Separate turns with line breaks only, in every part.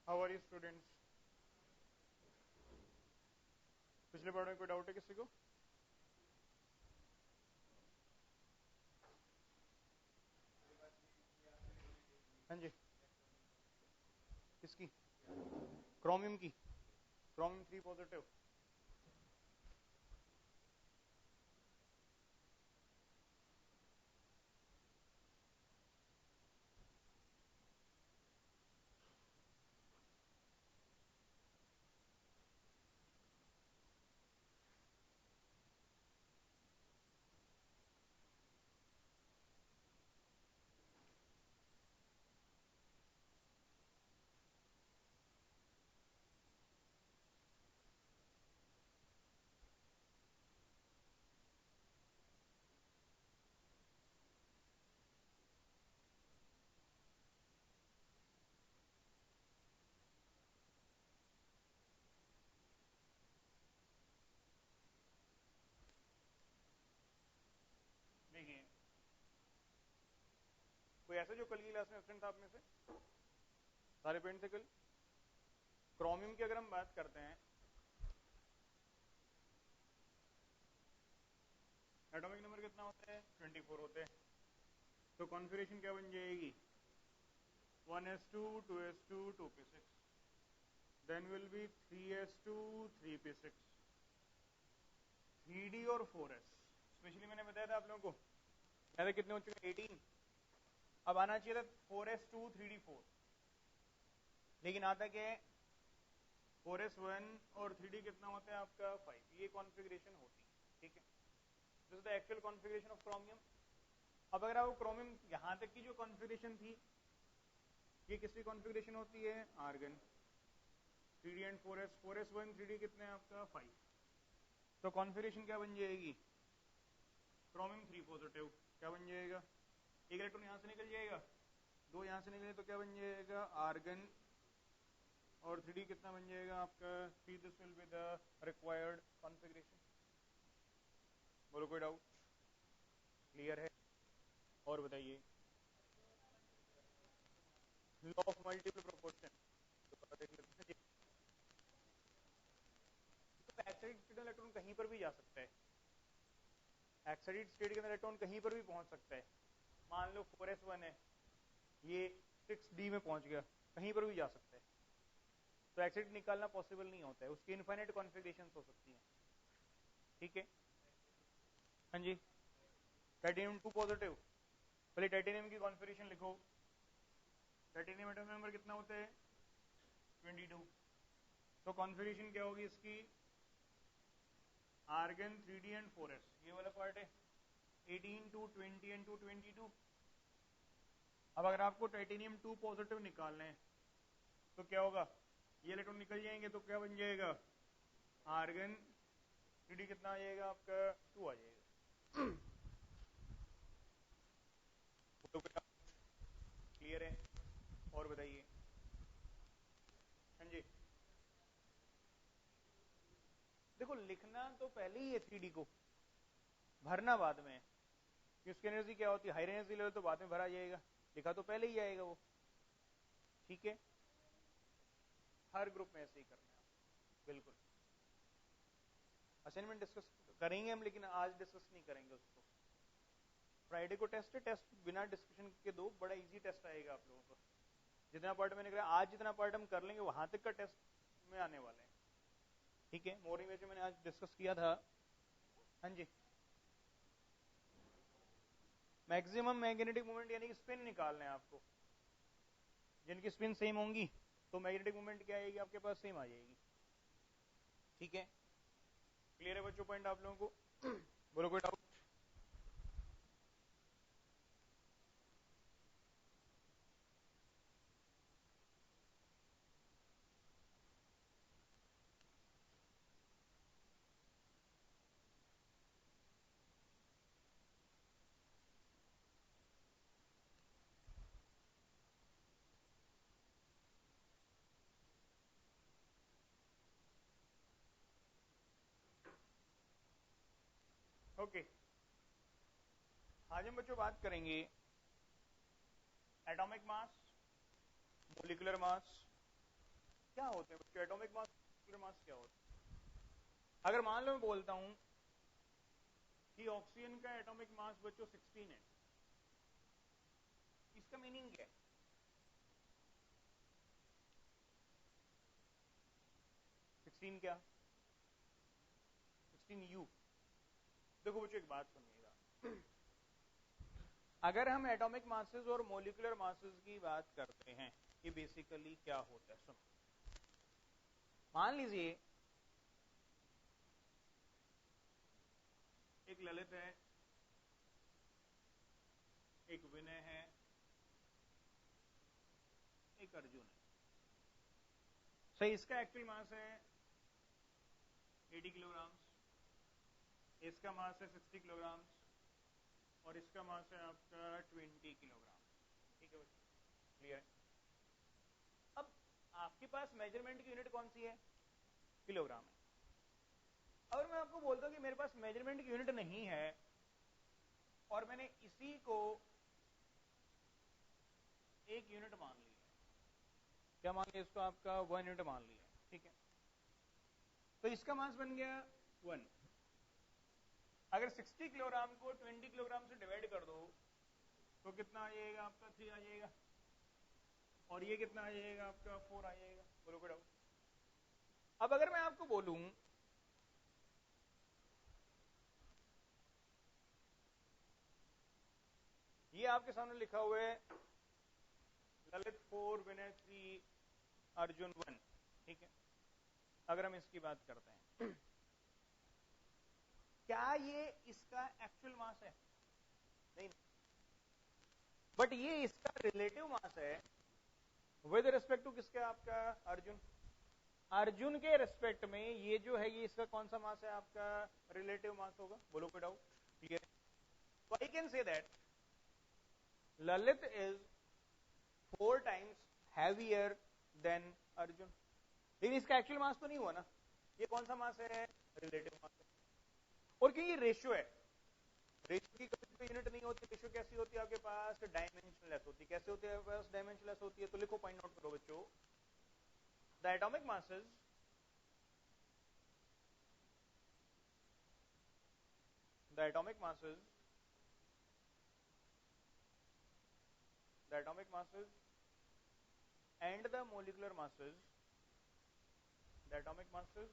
How are you students? पिछले part में कोई डाउट है किसी को? हाँ जी, किसकी? क्रोमियम की, क्रोमियम 3 पॉजिटिव। देखिए, कोई ऐसा जो कल की क्लास में एब्सेंट था आप में से? सारे पेरेंट से कल क्रोमियम की अगर हम बात करते हैं, एटॉमिक नंबर कितना होता है? 24 होते हैं। तो कॉन्फ़िगरेशन क्या बन जाएगी? 1s2 2s2 2p6, then will be 3s2 3p6, 3d और 4s। स्पेशली मैंने बताया था आप लोगों को, पहले कितने हो चुके? 18। अब आना चाहिए था 4s2 3d4, लेकिन आता क्या है? 4s1 और 3d कितना होता है आपका? 5। ये कॉन्फ़िगरेशन होती है, ठीक है। This is the actual configuration of chromium. अब अगर आपको क्रोमियम यहां तक की जो कॉन्फ़िगरेशन थी, ये किसकी कॉन्फ़िगरेशन होती है? Argon 3d and 4s, 4s1 3d कितने हैं आपका? 5। तो कॉन्फ़िगरेशन क्या बन जाएगी? Chromium 3 positive. क्या बन जाएगा? एक इलेक्ट्रॉन यहां से निकल जाएगा, दो यहां से निकले तो क्या बन जाएगा? आर्गन और 3d कितना बन जाएगा आपका? 3। This will be the required configuration. बोलो कोई डाउट? क्लियर है? और बताइए, लॉ ऑफ मल्टीपल प्रोपोर्शन तो देख लेते हैं। तो एक्साइटेड स्टेट में इलेक्ट्रॉन कहीं पर भी जा सकता है, एक्साइटेड स्टेट के अंदर इलेक्ट्रॉन कहीं पर भी पहुंच सकता है। मान लो 4s1 है, ये 6d में पहुंच गया, कहीं पर भी जा सकता है। तो एक्साइटेड निकालना पॉसिबल नहीं होता है, उसकी इनफाइनाइट कॉन्फ़िगरेशंस हो सकती हैं, ठीक है। हाँ जी, टाइटेनियम 2 पॉजिटिव। पहले टाइटेनियम की कॉन्फ़िगरेशन लिखो। टाइटेनियम एटॉमिक नंबर कितना होता है? 22। तो कॉन्फ़िगरेशन क्या होगी इसकी? आर्गन 3d एंड 4s, ये वाला पार्ट है 18 टू 20 एंड टू 22। अब अगर आपको टाइटेनियम 2 पॉजिटिव निकालना है तो क्या होगा? ये इलेक्ट्रॉन निकल जाएंगे तो क्या बन जाएगा? आर्गन 3d कितना आ जाएगा आपका? 2 आ जाएगा। तो क्लियर है? और बताइए। हाँ जी, देखो लिखना तो पहले ही है 3d को, भरना बाद में है। कि उसकी एनर्जी क्या होती है? हाई एनर्जी लेवल तो बाद में भरा जाएगा, लिखा तो पहले ही आएगा वो, ठीक है। हर ग्रुप में ऐसे ही करना है, बिल्कुल। असाइनमेंट डिस्कस करेंगे हम, लेकिन आज डिस्कस नहीं करेंगे उसको। फ्राइडे को टेस्ट है, टेस्ट बिना डिस्कशन के दो, बड़ा इजी टेस्ट आएगा आप लोगों को। जितना पार्ट मैंने कहा आज जितना पार्ट हम कर लेंगे वहां तक का टेस्ट में आने वाले हैं, ठीक है। मॉर्निंग में जो मैंने आज डिस्कस किया था, हाँ जी, मैक्सिमम मैग्नेटिक मोमेंट यानी कि स्पिन निकालना है आपको। जिनकी स्पिन सेम होंगी तो मैग्नेटिक मोमेंट क्या आएगी आपके पास? सेम आ जाएगी, ठीक है। क्लियर है बच्चों पॉइंट आप लोगों को? बोलो कोई डाउट? ओके, आज हम बच्चों बात करेंगे एटॉमिक मास, मोलिकुलर मास क्या होते हैं बच्चों एटॉमिक मास मॉलिक्यूलर मास क्या होता है? अगर मान लो मैं बोलता हूं कि ऑक्सीजन का एटॉमिक मास बच्चों 16 है, इसका मीनिंग क्या है? 16 क्या? 16U। देखो बच्चों एक बात सुनिएगा, अगर हम एटॉमिक मासेस और मॉलिक्यूलर मासेस की बात करते हैं, ये बेसिकली क्या होता है सुनो। मान लीजिए एक ललित है, एक विनय है, एक अर्जुन है। सही, इसका एक्चुअल मास है 80 किलोग्राम, इसका मास है 60 किलोग्राम और इसका मास है आपका 20 किलोग्राम। ठीक है बच्चों, क्लियर है? अब आपके पास मेजरमेंट की यूनिट कौन सी है? किलोग्राम है। अगर मैं आपको बोलता हूं कि मेरे पास मेजरमेंट की यूनिट नहीं है और मैंने इसी को एक यूनिट मान लिया, क्या मान लिया इसको? आपका 1 यूनिट मान लिया, ठीक है, तो इसका मास बन गया 1। अगर 60 किलोग्राम को 20 किलोग्राम से डिवाइड कर दो तो कितना आ जाएगा आपका? 3 आ जाएगा, और ये कितना आ जाएगा आपका? 4 आ जाएगा। बोलो कोई डाउट? अब अगर मैं आपको बोलूं ये आपके सामने लिखा हुआ है ललित 4, विनय 3, अर्जुन 1, ठीक है, अगर हम इसकी बात करते हैं क्या ये इसका एक्चुअल मास है? नहीं, बट ये इसका रिलेटिव मास है विद रिस्पेक्ट टू किसके? आपका अर्जुन। अर्जुन के रिस्पेक्ट में ये जो है ये इसका कौन सा मास है? आपका रिलेटिव मास होगा। बोलो कोई डाउट? क्लियर? तो I can say that Lalit is 4 times heavier then Arjun. लेकिन इसका एक्चुअल मास तो नहीं हुआ ना, ये कौन सा मास है? रिलेटिव मास है। और क्यों? ये रेशियो है, रेशियो की कभी कोई यूनिट नहीं होती। रेशियो कैसी होती है आपके पास? डायमेंशनलेस होती है। कैसे होती है आपके पास? डायमेंशनलेस होती है। तो लिखो, पॉइंट आउट करो बच्चों, the atomic masses the atomic masses the atomic masses and the molecular masses the atomic masses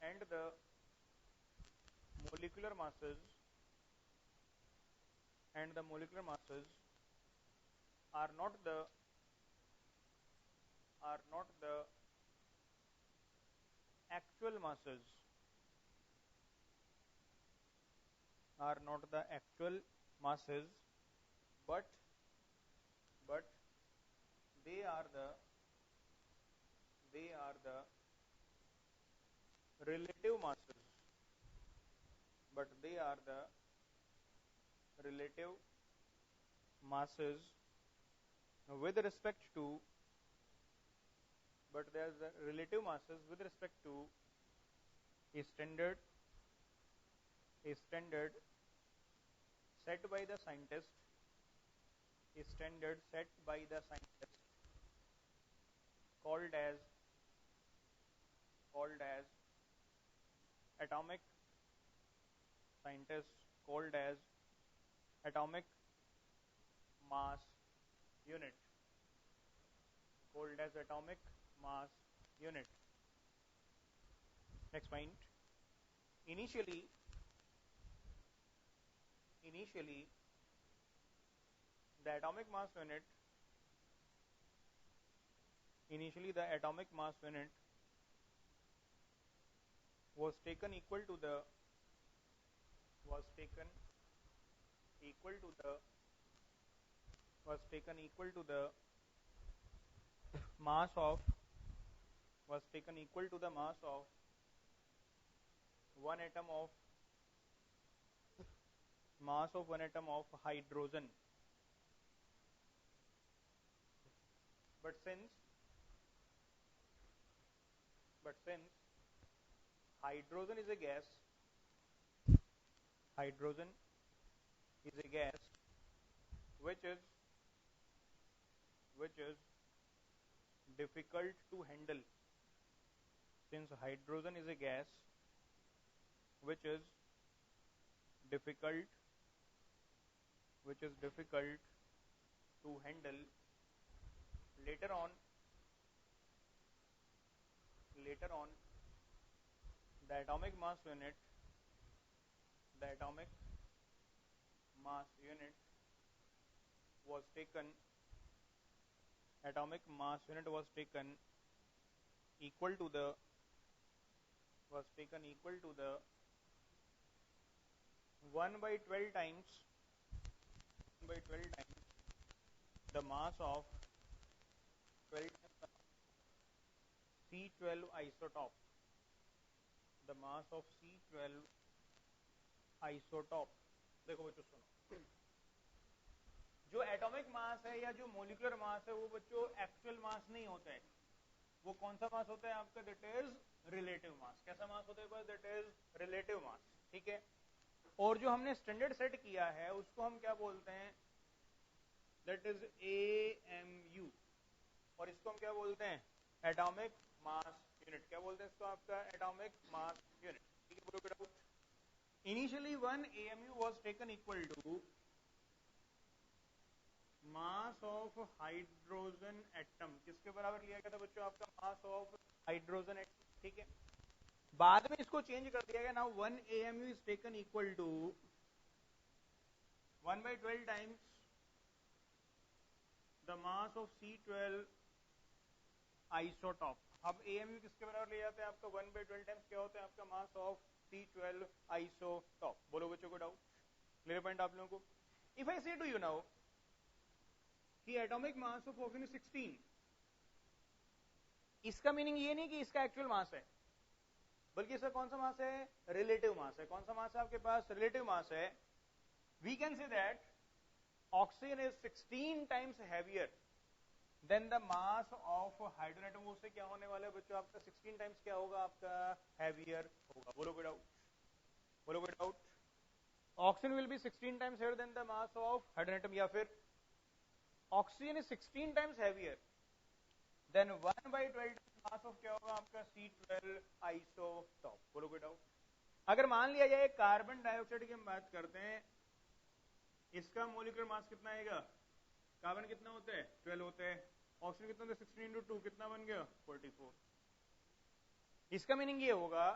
and the molecular masses and the molecular masses are not the actual masses are not the actual masses but but they are the relative masses but they are the relative masses with respect to but there's the relative masses with respect to a standard set by the scientist a standard set by the scientist called as atomic scientist called as atomic mass unit called as atomic mass unit. Next point. Initially the atomic mass unit was taken equal to the was taken equal to the was taken equal to the mass of was taken equal to the mass of one atom of hydrogen. But since hydrogen is a gas, hydrogen is a gas which is difficult to handle, since hydrogen is a gas which is difficult to handle. Later on the atomic mass unit was taken equal to the 1 by 12 times the mass of 12 C12 isotope. The mass of C12 isotope. देखो बच्चों सुनो, जो atomic mass है या जो molecular mass है वो बच्चों एक्चुअल मास नहीं होता है, वो कौन सा मास होता है आपका? That is relative mass. कैसा मास होता है बस? दैट इज रिलेटिव मास. ठीक है. और जो हमने स्टैंडर्ड सेट किया है उसको हम क्या बोलते हैं? That is AMU. और इसको हम क्या बोलते हैं? Atomic mass unit. क्या बोलते हैं इसको? आपका एटॉमिक मास यूनिट. ठीक है. बोलो. Initially 1 AMU was taken equal to mass of hydrogen atom. किसके बराबर लिया गया था बच्चों? आपका मास ऑफ हाइड्रोजन एटम. ठीक है. बाद में इसको चेंज कर दिया गया. Now 1 AMU is taken equal to 1 by 12 times the mass of C12 isotope. अब AMU किसके बराबर लिया जाता है? आपका 1 by 12 टाइम्स क्या होता है? आपका मास ऑफ C12 आइसोटॉप. बोलो बच्चों को डाउट? क्लियर पॉइंट आप लोगों को? इफ आई से टू यू नाउ कि एटॉमिक मास ऑफ ऑर्गन 16, इसका मीनिंग ये नहीं कि इसका एक्चुअल मास है, बल्कि इसका कौन सा मास है? रिलेटिव मास है. कौन सा मास है आपके पास? रिलेटिव मास है. We can say that oxygen is 16 times heavier than the mass of hydrogen atom. उससे क्या होने वाला है बच्चों? आपका 16 टाइम्स क्या होगा? आपका हैवियर होगा. बोलो कोई doubt? Oxygen will be 16 times heavier than the mass of hydrogen atom, या फिर oxygen is 16 times heavier than 1 by 12 mass of क्या होगा? आपका C12 आइसोटॉप. बोलो कोई डाउट? अगर मान लिया जाए कार्बन डाइऑक्साइड की हम बात करते हैं, इसका मोलिकुलर मास कितना आएगा? कार्बन कितना होता है? 12 होता है. ऑक्सीजन कितना होता है? 16 into 2 कितना बन गया? 44. इसका मीनिंग ये होगा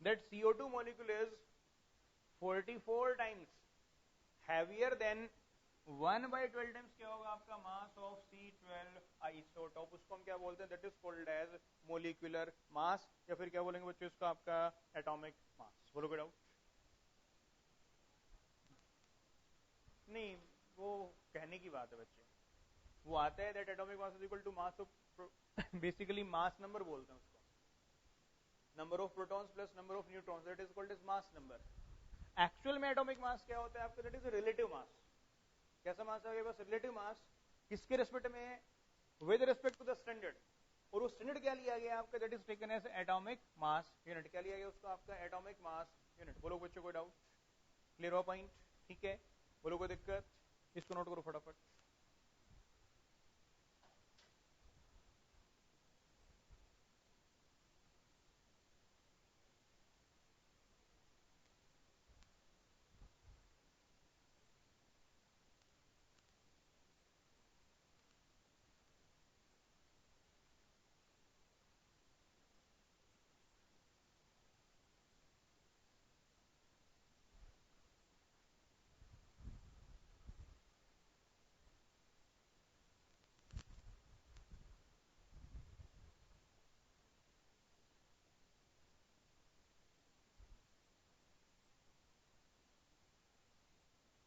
that CO2 molecule is 44 times heavier than 1 by 12 times क्या होगा? आपका मास ऑफ C12 आइसोटॉप. उसको हम क्या बोलते हैं? That is called as molecular mass, या फिर क्या बोलेंगे बच्चों इसको? आपका एटॉमिक मास. बोलो कोई डाउट? नहीं, वो कहने की बात है बच्चे. वो आता है that atomic mass is equal to mass of, basically mass number बोलते हैं उसको. Number of protons plus number of neutrons, that is called as mass number. Actual में एटॉमिक मास क्या होता है आपका? That is relative mass. कैसा mass है? बस रिलेटिव मास. किसके रेस्पेक्ट में? With respect to the standard. और वो स्टैंडर्ड क्या लिया गया आपका? That is taken as atomic mass unit. क्या लिया गया उसको? आपका एटॉमिक मास यूनिट. बोलो बच्चों कोई डाउट? क्लियर हो पॉइंट? ठीक है. बोलो कोई दिक्कत? इसको नोट करो फटाफट.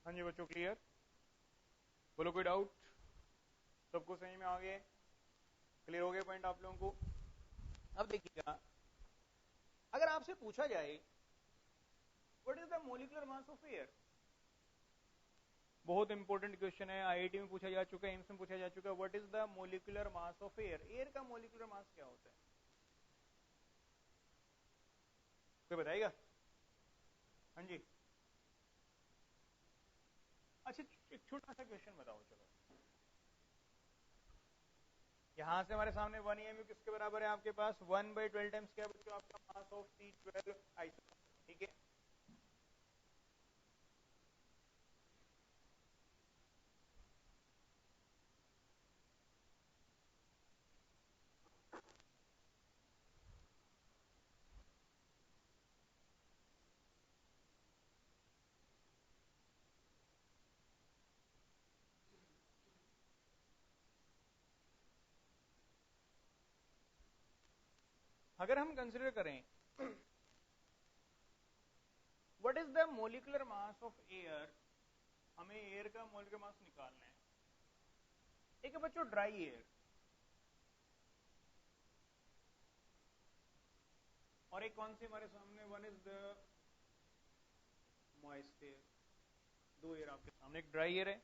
हाँ जी बच्चों, क्लियर? बोलो कोई डाउट? सबको सही में आ गए? क्लियर हो गए पॉइंट आप लोगों को? अब देखिएगा, अगर आपसे पूछा जाए what is the molecular mass of air, बहुत इंपॉर्टेंट क्वेश्चन है. आईआईटी में पूछा जा चुका है, एम्स में पूछा जा चुका है. What is the molecular mass of air? Air का मोलिकुलर मास क्या होता है? कोई बताएगा? हाँ जी. अच्छा, एक छोटा सा क्वेश्चन बताओ. चलो, यहां से हमारे सामने 1 एमयू किसके बराबर है आपके पास 1/12 टाइम्स क्या बच्चों आपका मास ऑफ C12 आइसोटोप, ठीक है। अगर हम कंसिडर करें what is the molecular mass of air, हमें एयर का मोलिकुलर मास निकालना है। एक है बच्चों ड्राई एयर और एक कौन सी हमारे सामने, one is the moist air. दो एयर आपके सामने, एक ड्राई एयर है,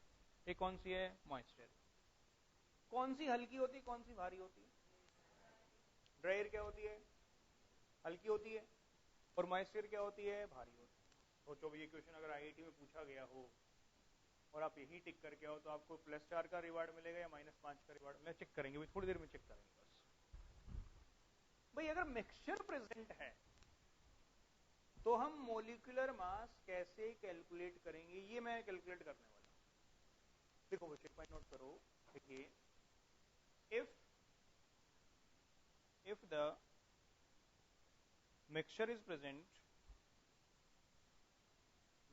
एक कौन सी है, मॉइस्ट एयर। कौन सी हल्की होती है, कौन सी भारी होती है? ड्राई एयर क्या होती है, हल्की होती है, और मॉइस्ट एयर क्या होती है, भारी होती है। सोचो ये क्वेश्चन अगर आईआईटी में पूछा गया हो और आप यही टिक करके आओ तो आपको +4 का रिवार्ड मिलेगा या -5 का रिवार्ड मिलेगा, चेक करेंगे, थोड़ी देर में चेक करेंगे बस। भाई अगर मिक्सचर प्रेजेंट है तो हम मोलिकुलर मास कैसे कैलकुलेट करेंगे, ये मैं कैलकुलेट करने वाला हूं। देखो बच्चे पॉइंट नोट करो, देखिए if the mixture is present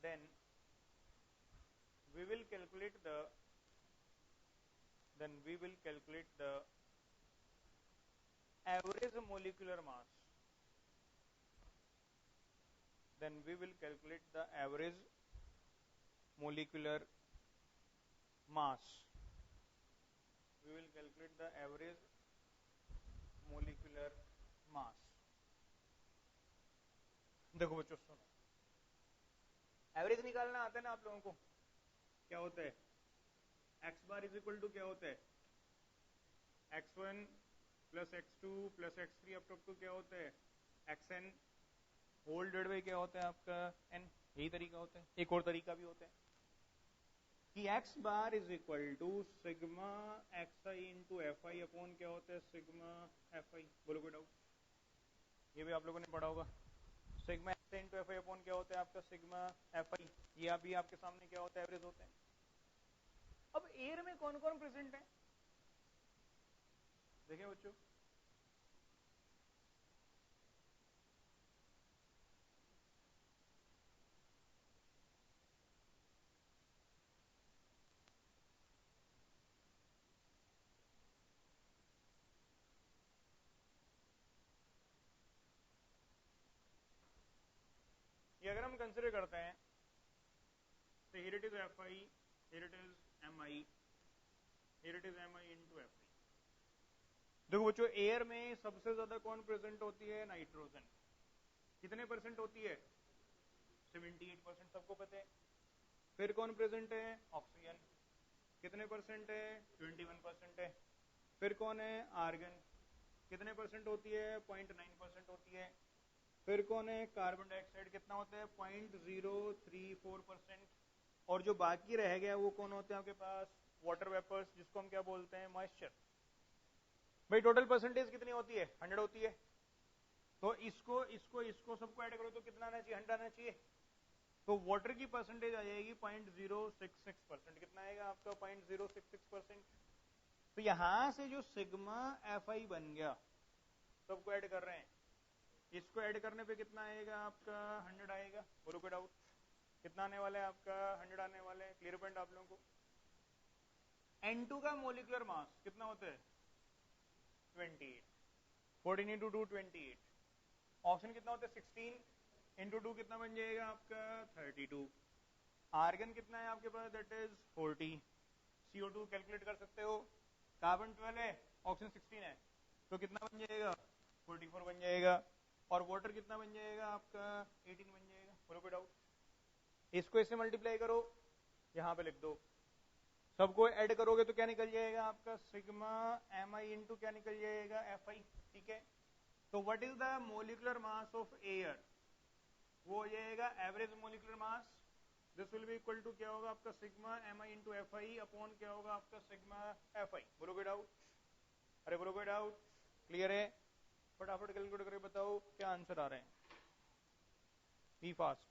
then we will calculate the average molecular mass, molecular mass we will calculate the average molecular mass। देखो बच्चों सुनो, एवरेज निकालना आता है ना आप लोगों को, क्या होता है, x bar is equal to क्या होता है, x1 plus x2 plus x3 up to क्या होता है, xn होल डिवाइडेड बाय क्या होता है आपका n। यही तरीका होता है। एक और तरीका भी होता है कि x bar is equal to sigma xi into fi upon क्या होता है, सिग्मा fi। बोलो कोई डाउट? ये भी आप लोगों ने पढ़ा होगा, sigma xi into fi upon क्या होता है आपका, सिग्मा fi। ये अभी आपके सामने क्या होता है, एवरेज होता है। अब एयर में कौन कौन प्रेजेंट है, देखिए बच्चों, ये अगर हम कंसिडर करते हैं तो here it is fi, here it is mi, here it is mi into fi। देखो बच्चों एयर में सबसे ज्यादा कौन प्रेजेंट होती है, नाइट्रोजन। कितने परसेंट होती है, 78%, सबको पता है। फिर कौन प्रेजेंट है, ऑक्सीजन। कितने परसेंट है, 21% है। फिर कौन है, आर्गन। कितने परसेंट होती है, 0.9% होती है। फिर कौन है, कार्बन डाइऑक्साइड। कितना होता है, 0.034%। और जो बाकी रह गया वो कौन होते हैं आपके पास, वाटर वेपर्स, जिसको हम क्या बोलते हैं, मॉइस्चर। भाई टोटल परसेंटेज कितनी होती है, 100 होती है। तो इसको इसको इसको सबको ऐड करो तो कितना आना चाहिए, 100 आना चाहिए। तो वाटर की परसेंटेज आ जाएगी 0.066%। कितना आएगा आपका, 0.066%। तो यहां से जो सिग्मा fi बन गया, सबको ऐड कर रहे हैं, इसको ऐड करने पे कितना आएगा आपका, 100 आएगा। बोलो कोई डाउट? कितना आने वाला है आपका, 100 आने वाले हैं। क्लियर पॉइंट आप लोगों को? N2 का मोलिकुलर मास कितना होता है, 28। 14 इंटू 2 28। ऑप्शन कितना होता है, 16 इंटू 2 कितना बन जाएगा आपका, 32। आर्गन कितना है आपके पास, दैट इज 40। CO2 कैलकुलेट कर सकते हो, कार्बन 12 है, ऑक्सीजन 16 है, तो कितना बन जाएगा, 44 बन जाएगा। और वाटर कितना बन जाएगा आपका, 18 बन जाएगा। बोलो कोई डाउट? इसको इससे मल्टीप्लाई करो, यहां पे लिख दो, सबको ऐड करोगे तो क्या निकल जाएगा आपका, सिग्मा mi इंटू क्या निकल जाएगा, fi। ठीक है, तो what is the molecular mass of air, वो हो जाएगा average molecular mass. This will be equal to क्या होगा आपका, sigma mi into fi upon क्या होगा आपका, सिग्मा fi। बोलो कोई डाउट? अरे बोलो कोई डाउट? क्लियर है? फटाफट कैलकुलेट करके बताओ क्या आंसर आ रहे हैं। Be fast.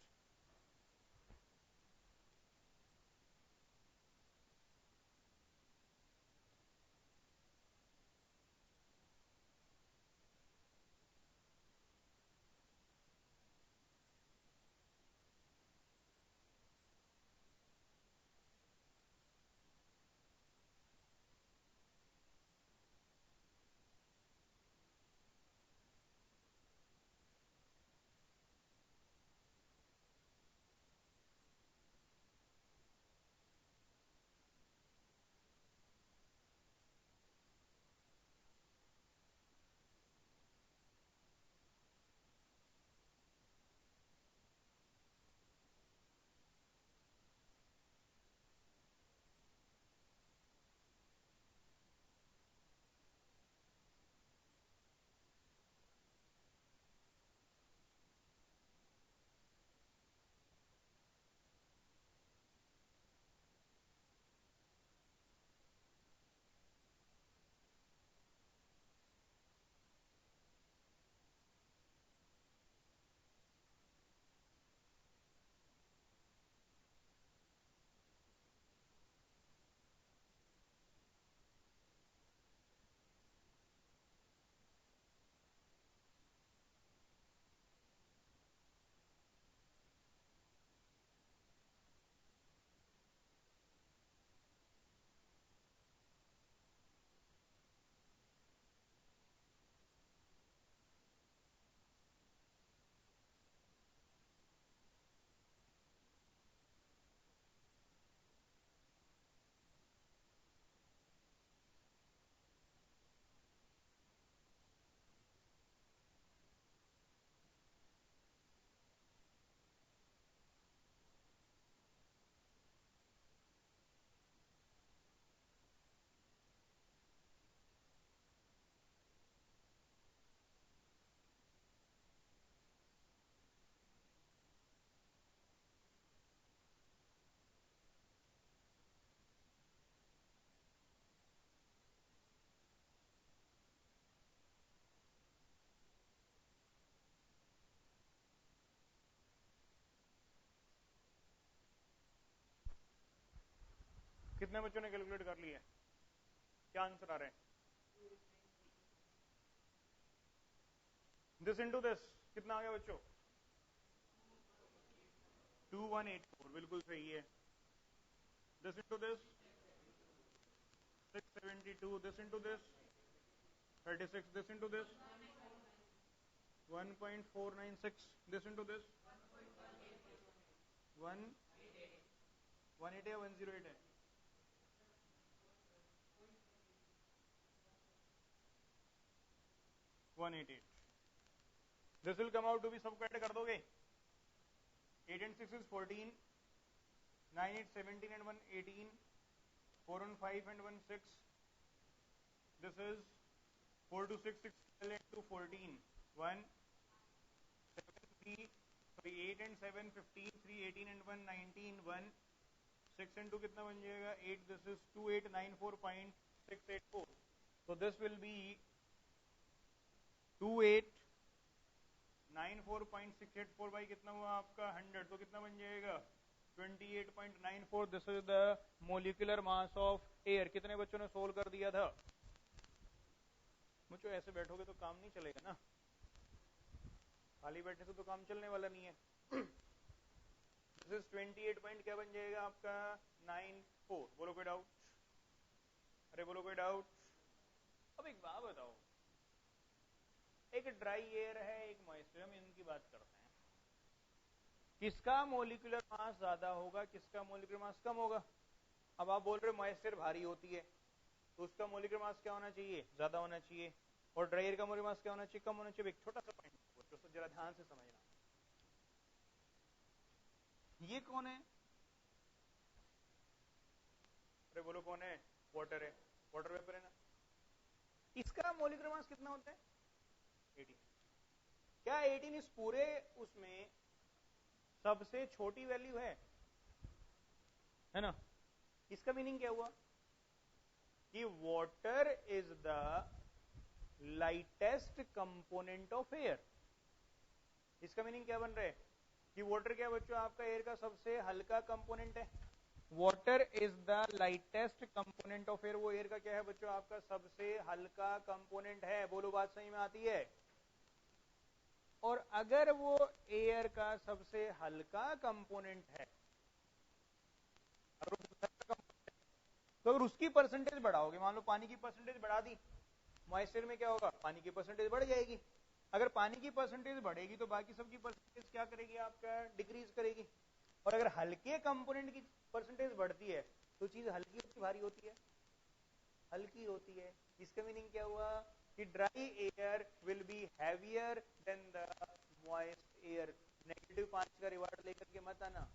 कितने बच्चों ने कैलकुलेट कर लिया? क्या आंसर आ रहे हैं? दिस इंटू दिस कितना आ गया बच्चों? 2184 बिल्कुल सही है। This into this 672, this into this 36, this into this 1.496, this into this 118 या 108 है? 188। This will come out to be, सब कैट कर दोगे? 8 and 6 is 14, 9 8 17 and 1 18, 4 and 5 and 1 6. This is 4 to 6 6 12 and 2 14, 1 7 3 sorry 8 and 7 15, 3 18 and 1 19, 1 6 and 2 कितना बन जाएगा? 8. This is 2894.684. So this will be 2894.684 by कितना हुआ आपका 100, तो कितना बन जाएगा? 28.94. This is the molecular mass of air. कितने बच्चों ने सोल्व कर दिया था? मुझे ऐसे बैठोगे तो काम नहीं चलेगा ना, खाली बैठने से तो काम चलने वाला नहीं है। दिस इज 28 पॉइंट क्या बन जाएगा आपका? 94। बोलो कोई डाउट? अरे बोलो कोई डाउट? अब एक बात बताओ, एक ड्राई एयर है, एक मॉइस्चर, हम इनकी बात करते हैं, किसका मोलिकुलर मास ज्यादा होगा, किसका मोलिकुलर मास कम होगा? अब आप बोल रहे हो मॉइस्चर भारी होती है, तो उसका मोलिकुलर मास क्या होना चाहिए? ज्यादा होना चाहिए। और ड्राई एयर का मोलिकुलर मास क्या होना चाहिए? कम होना चाहिए। एक छोटा सा पॉइंट तो जरा ध्यान से समझना, ये कौन है? अरे बोलो कौन है? वाटर है, वाटर वेपर है ना। इसका मोलिकुलर मास कितना होता है? 18। क्या 18 इस पूरे उसमें सबसे छोटी वैल्यू है ना? इसका मीनिंग क्या हुआ कि water is the lightest component of air. इसका मीनिंग क्या बन रहा है कि वाटर क्या बच्चों आपका एयर का सबसे हल्का कंपोनेंट है। Water is the lightest component of air. वो एयर का क्या है बच्चों आपका सबसे हल्का कंपोनेंट है। बोलो बात सही में आती है। और अगर वो एयर का सबसे हल्का कंपोनेंट है, तो अगर उसकी परसेंटेज बढ़ाओगे, मान लो पानी की परसेंटेज बढ़ा दी, मॉइस्चर में क्या होगा, पानी की परसेंटेज बढ़ जाएगी। अगर पानी की परसेंटेज बढ़ेगी तो बाकी सबकी परसेंटेज क्या करेगी आपका, डिक्रीज करेगी। और अगर हल्के कंपोनेंट की परसेंटेज बढ़ती है तो चीज हल्की होती भारी होती है, हल्की होती है। इसका मीनिंग क्या हुआ कि dry air will be heavier than the moist air. -5 का रिवार्ड लेकर के मत आना।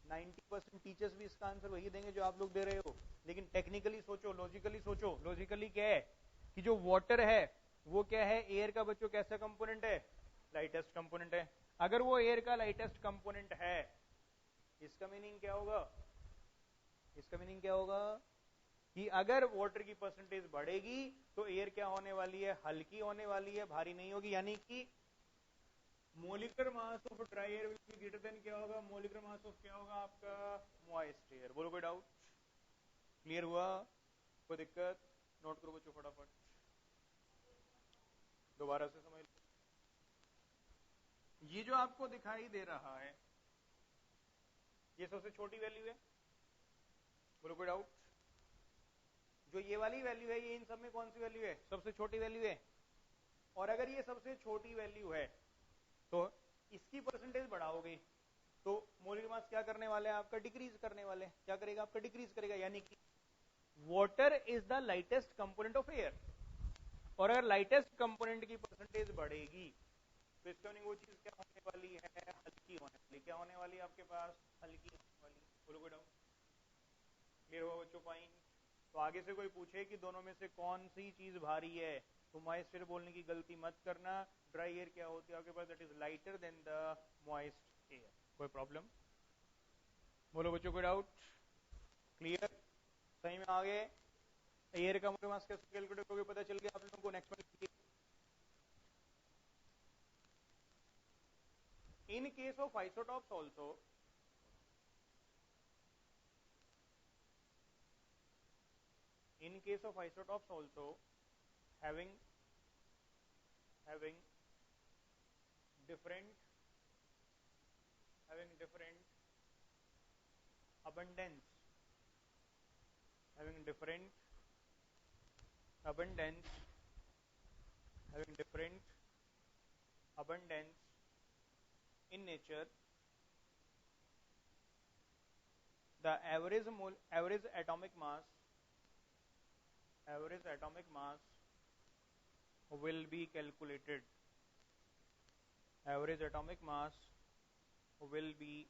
90% टीचर्स भी इसका आंसर वही देंगे जो आप लोग दे रहे हो। लेकिन टेक्निकली सोचो, लॉजिकली सोचो। लॉजिकली क्या है कि जो वाटर है वो क्या है, एयर का बच्चों कैसा कंपोनेंट है, लाइटेस्ट कंपोनेंट है। अगर वो एयर का लाइटेस्ट कंपोनेंट है, इसका मीनिंग क्या होगा, इसका मीनिंग क्या होगा कि अगर वाटर की परसेंटेज बढ़ेगी तो एयर क्या होने वाली है, हल्की होने वाली है, भारी नहीं होगी। यानी कि molecular mass of dry air will be greater than क्या होगा, मोलिकुलर मास ऑफ क्या होगा आपका, मॉइस्ट एयर। बोलो कोई डाउट, क्लियर हुआ, कोई दिक्कत, नोट करो बच्चों फटाफट, दोबारा से समझ लो। ये जो आपको दिखाई दे रहा है ये सबसे छोटी वैल्यू है। बोलो कोई डाउट। जो ये वाली वैल्यू है ये इन सब में कौन सी वैल्यू है, सबसे छोटी वैल्यू है। और अगर ये सबसे छोटी वैल्यू है तो इसकी परसेंटेज बढ़ाओगे तो मोलिकुलर मास क्या करने वाले हैं आपका, डिक्रीज करने वाले हैं। क्या करेगा आपका, डिक्रीज करेगा। यानी कि water is the lightest component of air. और अगर लाइटेस्ट कंपोनेंट की परसेंटेज बढ़ेगी तो इसका मीनिंग वो चीज क्या होने वाली है, हल्की होने वाली। क्या होने वाली है आपके पास, हल्की होने वाली। बोलो कोई डाउट, क्लियर हुआ बच्चों पॉइंट। तो आगे से कोई पूछे कि दोनों में से कौन सी चीज भारी है तो मॉइस्चर बोलने की गलती मत करना। ड्राई एयर क्या होती है आपके पास, that is lighter than the moist air. कोई प्रॉब्लम, बोलो बच्चों कोई डाउट, क्लियर, सही में आगे। एयर का मोलिकुलर मास कैसे कैलकुलेट करोगे पता चल गया आप लोगों को। Next one, in case of isotopes also, in case of isotopes also having different abundance, having different abundance, having different abundance in nature, the average atomic mass will be calculated. Average atomic mass will be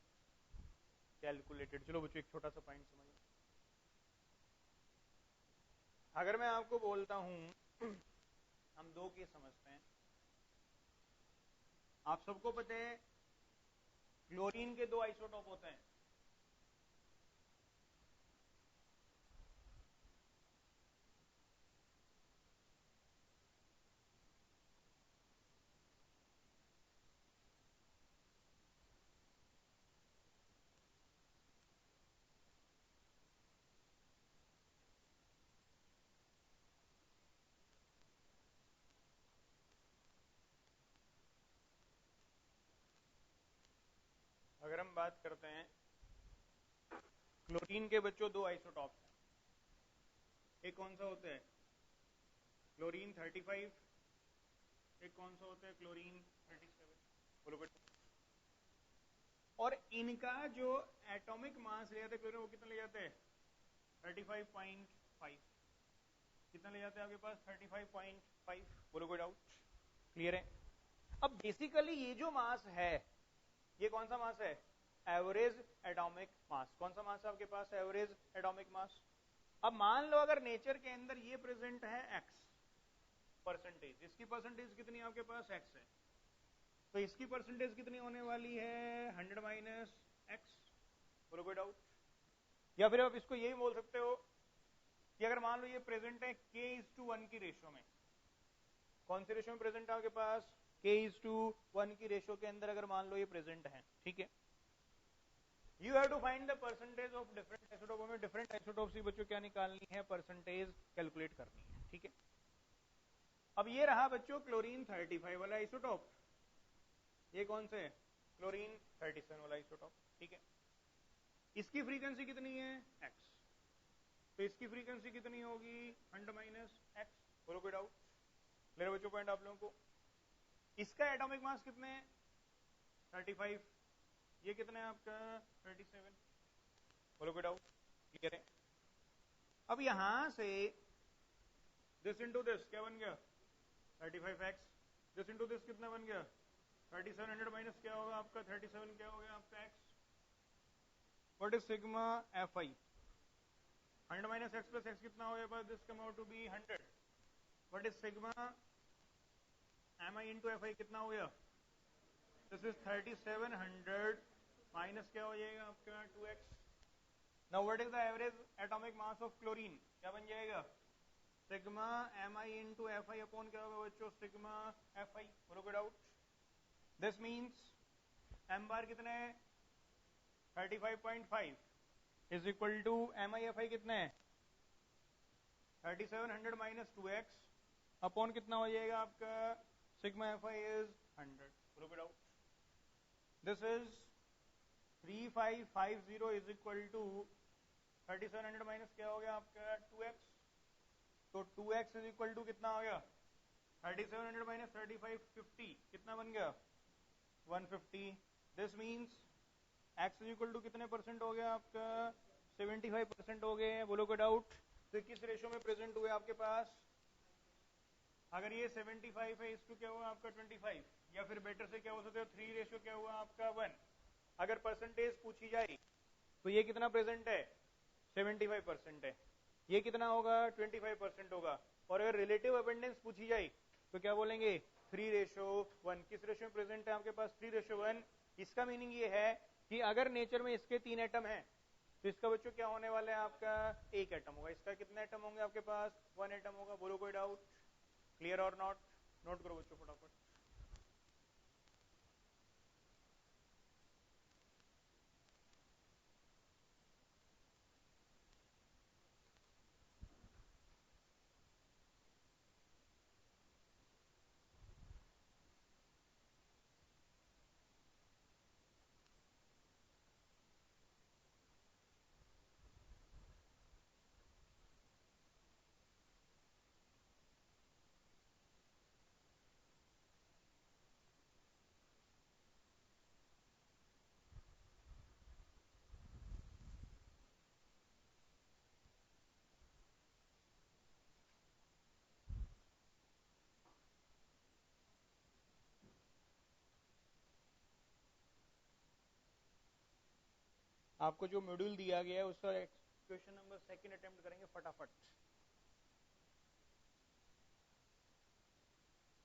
calculated. चलो बच्चों एक छोटा सा point समझिए। अगर मैं आपको बोलता हूं हम दो केस समझते हैं। आप सबको पता है क्लोरीन के दो आइसोटॉप होते हैं। अगर हम बात करते हैं क्लोरीन के बच्चों दो आइसोटॉप्स हैं। एक कौन सा होता है, क्लोरीन 35, एक कौन सा होता है, क्लोरीन 37। बोलो बेटा। और इनका जो एटॉमिक मास ले जाते हैं क्लोरीन, वो कितना ले जाते हैं, 35.5। कितना ले जाते हैं आपके पास, 35.5। बोलो कोई डाउट, क्लियर है। अब बेसिकली ये जो मास है ये कौन सा मास है, एवरेज एटॉमिक मास। कौन सा मास है आपके पास, एवरेज एटॉमिक मास। अब मान लो अगर नेचर के अंदर ये प्रेजेंट है x परसेंटेज, इसकी परसेंटेज कितनी आपके पास x है, तो इसकी परसेंटेज कितनी होने वाली है, 100 माइनस एक्स। बोलो कोई डाउट। या फिर आप इसको यही बोल सकते हो कि अगर मान लो ये प्रेजेंट है k:1 की रेशियो में, कौन सी रेशियो में प्रेजेंट है आपके पास? K:1 की रेशियो के अंदर अगर मान लो ये प्रेजेंट है, ठीक है। You have to find the percentage of different isotope. में डिफरेंट आइसोटोप की बच्चों क्या निकालनी है? परसेंटेज कैलकुलेट करनी है, ठीक है। अब ये रहा बच्चों क्लोरीन 35 वाला आइसोटोप। ये कौन से? क्लोरीन 37 वाला आइसोटोप, ठीक है। इसकी फ्रीक्वेंसी कितनी है? x। तो इसकी फ्रीक्वेंसी कितनी होगी? 100 माइनस एक्स। बोलो कोई डाउट? मेरे बच्चों पॉइंट आप लोगों को। इसका एटॉमिक मास कितने हैं? 35। ये कितना है आपका? 37। बोलो कोई डाउट? क्लियर है? अब यहां से दिस इंटू दिस क्या बन गया? 35x। दिस इंटू दिस कितना बन गया? 3700 माइनस क्या होगा आपका? 37 क्या हो गया आपका? x। What is sigma fi? 100 minus x plus x कितना हो गया? This come out to be 100। What is sigma mi into fi कितना हो गया? दिस इज 3700 माइनस क्या हो जाएगा आपका? 2x। Now what is the average atomic mass of chlorine? क्या बन जाएगा? Sigma mi into fi upon क्या होगा बच्चों? Sigma fi। बोलो कोई doubt? This means m bar कितना है? 35.5 is equal to mi fi कितना है? 3700 माइनस 2x अपॉन कितना हो जाएगा आपका? Sigma fi is 100। बोलो कोई doubt? This is 3550 is equal to 3700 minus क्या हो गया आपका? 2x। तो 2x इज इक्वल टू कितना आ गया? 3700 माइनस 3550 कितना बन गया? 150। This means x is equal to कितने परसेंट हो गया आपका? 75% हो गए। बोलो कोई डाउट? तो किस रेशियो में प्रेजेंट हुए आपके पास? अगर ये 75 है, इसको क्या हुआ आपका? 25। या फिर बेटर से क्या हो सकते हो? 3 रेशियो क्या हुआ आपका? 1। अगर परसेंटेज पूछी जाए तो ये कितना प्रेजेंट है? 75% है। ये कितना होगा? 25% होगा। और अगर रिलेटिव अबेंडेंस पूछी जाए तो क्या बोलेंगे? 3:1। किस रेशियो में प्रेजेंट है आपके पास? 3:1। इसका मीनिंग ये है कि अगर नेचर में इसके 3 एटम हैं तो इसका बच्चों क्या होने वाला है आपका? 1 एटम होगा। इसका कितने एटम होंगे आपके पास? 1 एटम होगा। बोलो कोई डाउट? क्लियर और नॉट? नोट करो बच्चों फटाफट। आपको जो मॉड्यूल दिया गया है उसका क्वेश्चन नंबर 2 अटेम्प्ट करेंगे फटाफट।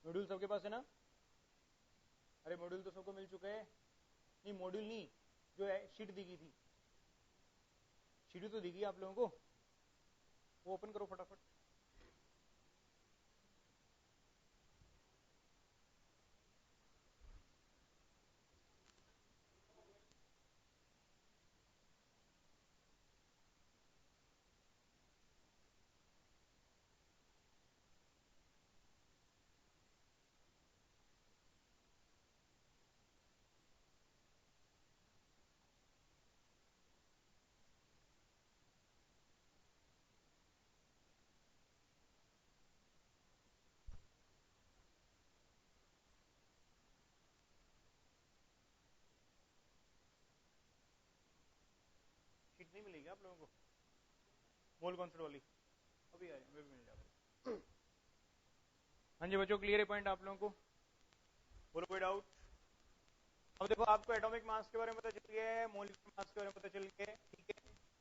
मॉड्यूल सबके पास है ना? अरे मॉड्यूल तो सबको मिल चुका है। नहीं मॉड्यूल नहीं, जो शीट दी गई थी, शीट तो दी गई आप लोगों को, वो ओपन करो फटाफट। शीट नहीं मिलेगी आप लोगों को मोल कॉन्सेप्ट वाली? अभी आ जाए, मिल जाएगा। हाँ जी बच्चों, क्लियर है पॉइंट आप लोगों को? बोलो कोई डाउट? अब देखो आपको एटॉमिक मास के बारे में पता चल गया है, मॉलिक्यूलर मास के बारे में पता चल गया है, ठीक है।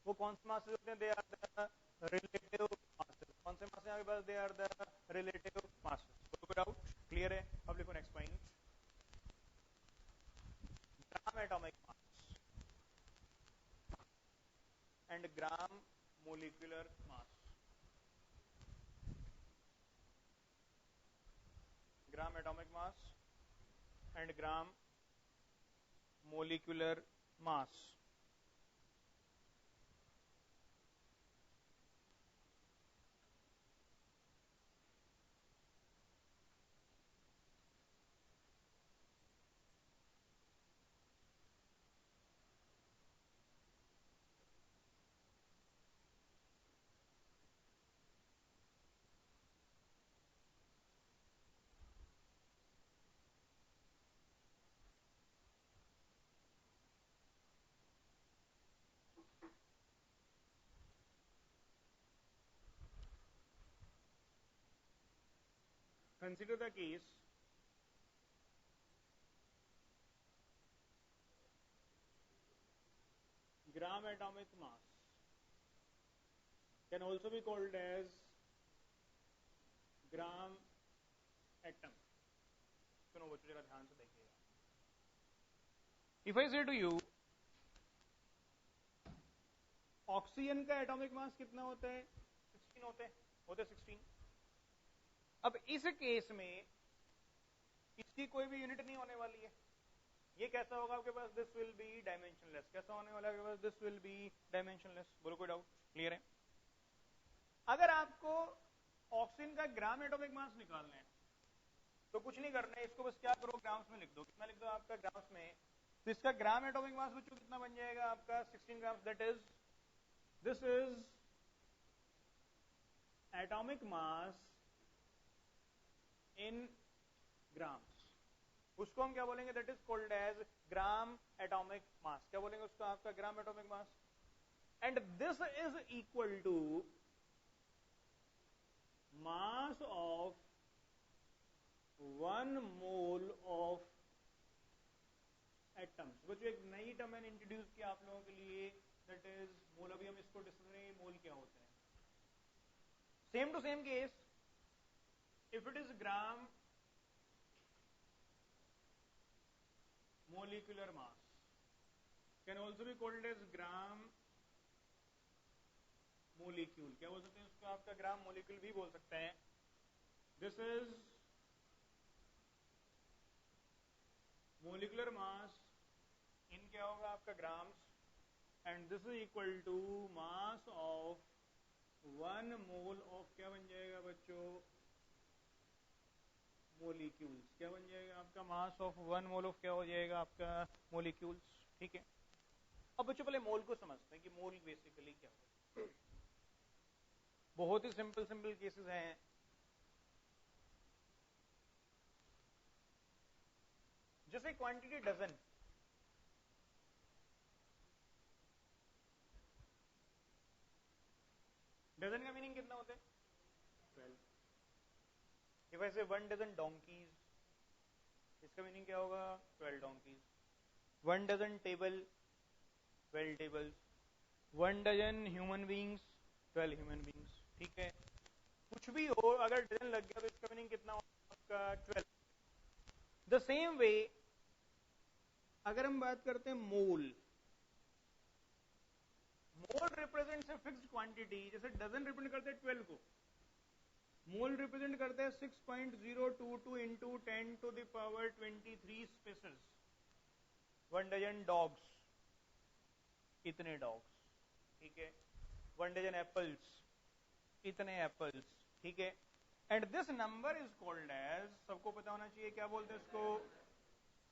वो कौन से मासेस होते हैं? They are the relative masses. कौन से मासेस आपके पास? They are the relative masses. बोलो कोई डाउट? क्लियर है? अब लिखो next point. Gram atomic mass and gram molecular mass. Gram atomic mass and gram molecular mass. Consider the case gram atomic mass can also be called as gram atom. सुनो बच्चों जरा ध्यान से देखिएगा. If I say to you oxygen का atomic mass कितना होता है? 16 होते 16. अब इस केस में इसकी कोई भी यूनिट नहीं होने वाली है. ये कैसा होगा आपके पास? This will be dimensionless. कैसा होने वाला है आपके पास? This will be dimensionless. बोलो कोई डाउट? क्लियर है? अगर आपको ऑक्सीजन का ग्राम एटॉमिक मास निकालना है तो कुछ नहीं करना है, इसको बस क्या करो, ग्राम्स में लिख दो. कितना लिख दो आपका ग्राम्स में? तो इसका ग्राम एटॉमिक मास बच्चों कितना बन जाएगा आपका? 16 grams. That is this is atomic mass in grams. उसको हम क्या बोलेंगे? That is called as gram atomic mass. क्या बोलेंगे उसको? आपका gram atomic mass. And this is equal to mass of 1 mole of atoms. बच्चों एक नई टर्म मैंने इंट्रोड्यूस किया आप लोगों के लिए, दैट इज मोल. अभी हम इसको डिस्कस करेंगे मोल क्या होते हैं. Same to same case, if it is gram molecular mass can also be called as gram molecule. क्या बोल सकते हैं उसको? आपका ग्राम मोलिक्यूल भी बोल सकते हैं. This is molecular mass in क्या होगा आपका? Grams. And this is equal to mass of 1 mole of क्या बन जाएगा बच्चों? मोलिक्यूल्स. क्या बन जाएगा आपका? मास ऑफ 1 मोल ऑफ क्या हो जाएगा आपका? मोलिक्यूल्स. ठीक है. अब बच्चों पहले मोल को समझते हैं कि मोल बेसिकली क्या होता है. बहुत ही सिंपल केसेस हैं. जैसे क्वांटिटी डजन. डजन का मीनिंग कितना होता है? 12. इफ आई से 1 डजन डोंकीज, इसका मीनिंग क्या होगा? 12 donkeys. 1 dozen table, 12 tables. 1 dozen human beings, 12 human beings. ठीक है. कुछ भी हो, अगर डजन लग गया तो इसका मीनिंग कितना होगा आपका? 12. द सेम वे अगर हम बात करते हैं mole, mole represents a fixed quantity. जैसे डजन रिप्रेजेंट करते हैं 12 को, मोल रिप्रेजेंट करते हैं 6.022 into 10 to the power 23 species. 1 dozen dogs, इतने डॉग्स. ठीक है. 1 डजन एप्पल्स, इतने एप्पल्स. ठीक है. And this number is called as, सबको पता होना चाहिए क्या बोलते हैं इसको?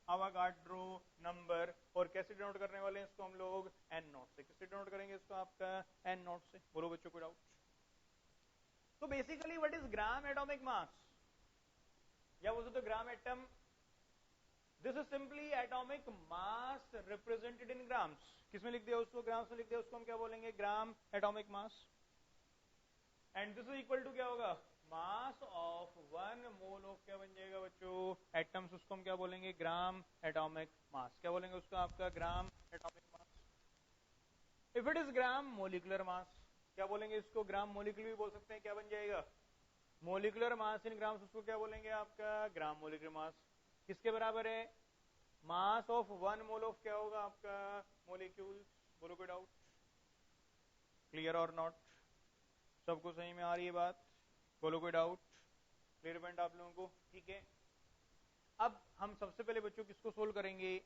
Avogadro number. और कैसे डिनोट करने वाले हैं इसको हम लोग? एन नॉट से. किससे डिनोट करेंगे इसको? आपका एन नॉट से. बोलो बच्चों कोई डाउट? तो basically what is gram atomic mass, या बोल सकते हो gram atom? This is simply atomic mass represented in grams. किसमें लिख दिया उसको? ग्राम्स में लिख दिया. उसको हम क्या बोलेंगे? Gram atomic mass. And this is equal to क्या होगा? मास ऑफ 1 मोल ऑफ क्या बन जाएगा बच्चों? एटम्स. उसको हम क्या बोलेंगे? Gram atomic mass. क्या बोलेंगे उसको? आपका gram atomic mass. If it is gram molecular मास, क्या बोलेंगे इसको? ग्राम मोलिकुलर भी बोल सकते हैं. क्या बन जाएगा? Molecular mass in grams. उसको क्या बोलेंगे? आपका ग्राम मोलिकुलर मास. किसके बराबर है? मास ऑफ 1 मोल ऑफ क्या होगा आपका? मोलिक्यूल. बोलो कोई डाउट? क्लियर और नॉट? सबको सही में आ रही है बात? बोलो कोई डाउट? क्लियर पॉइंट आप लोगों को? ठीक है. अब हम सबसे पहले बच्चों किसको सोल्व करेंगे?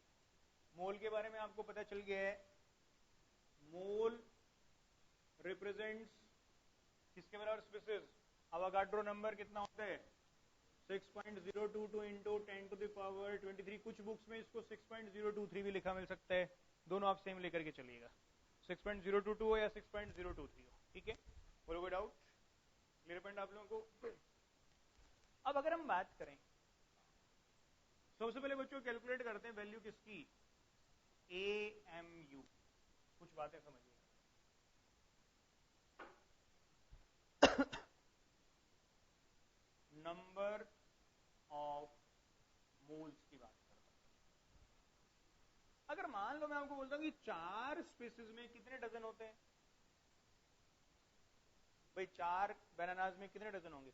मोल के बारे में आपको पता चल गया है। मोल रिप्रेजेंट्स किसके बराबर स्पेसिस? अवोगाड्रो नंबर कितना होता है? 6.022 इंटू 10 टू द पावर 23। कुछ बुक्स में इसको 6.023 भी लिखा मिल सकता है, दोनों आप सेम लेकर के चलिएगा, 6.022 हो या 6.023 हो, ठीक है? बोलो कोई डाउट? क्लियर पॉइंट आप लोगों को? अब अगर हम बात करें, सबसे पहले बच्चों कैलकुलेट करते हैं वैल्यू किसकी? AMU। कुछ बातें समझिए। नंबर ऑफ मोल्स की बात करता हूं। अगर मान लो मैं आपको बोलता हूं कि 4 स्पीसीज में कितने डजन होते हैं? भाई 4 बनानाज में कितने डजन होंगे?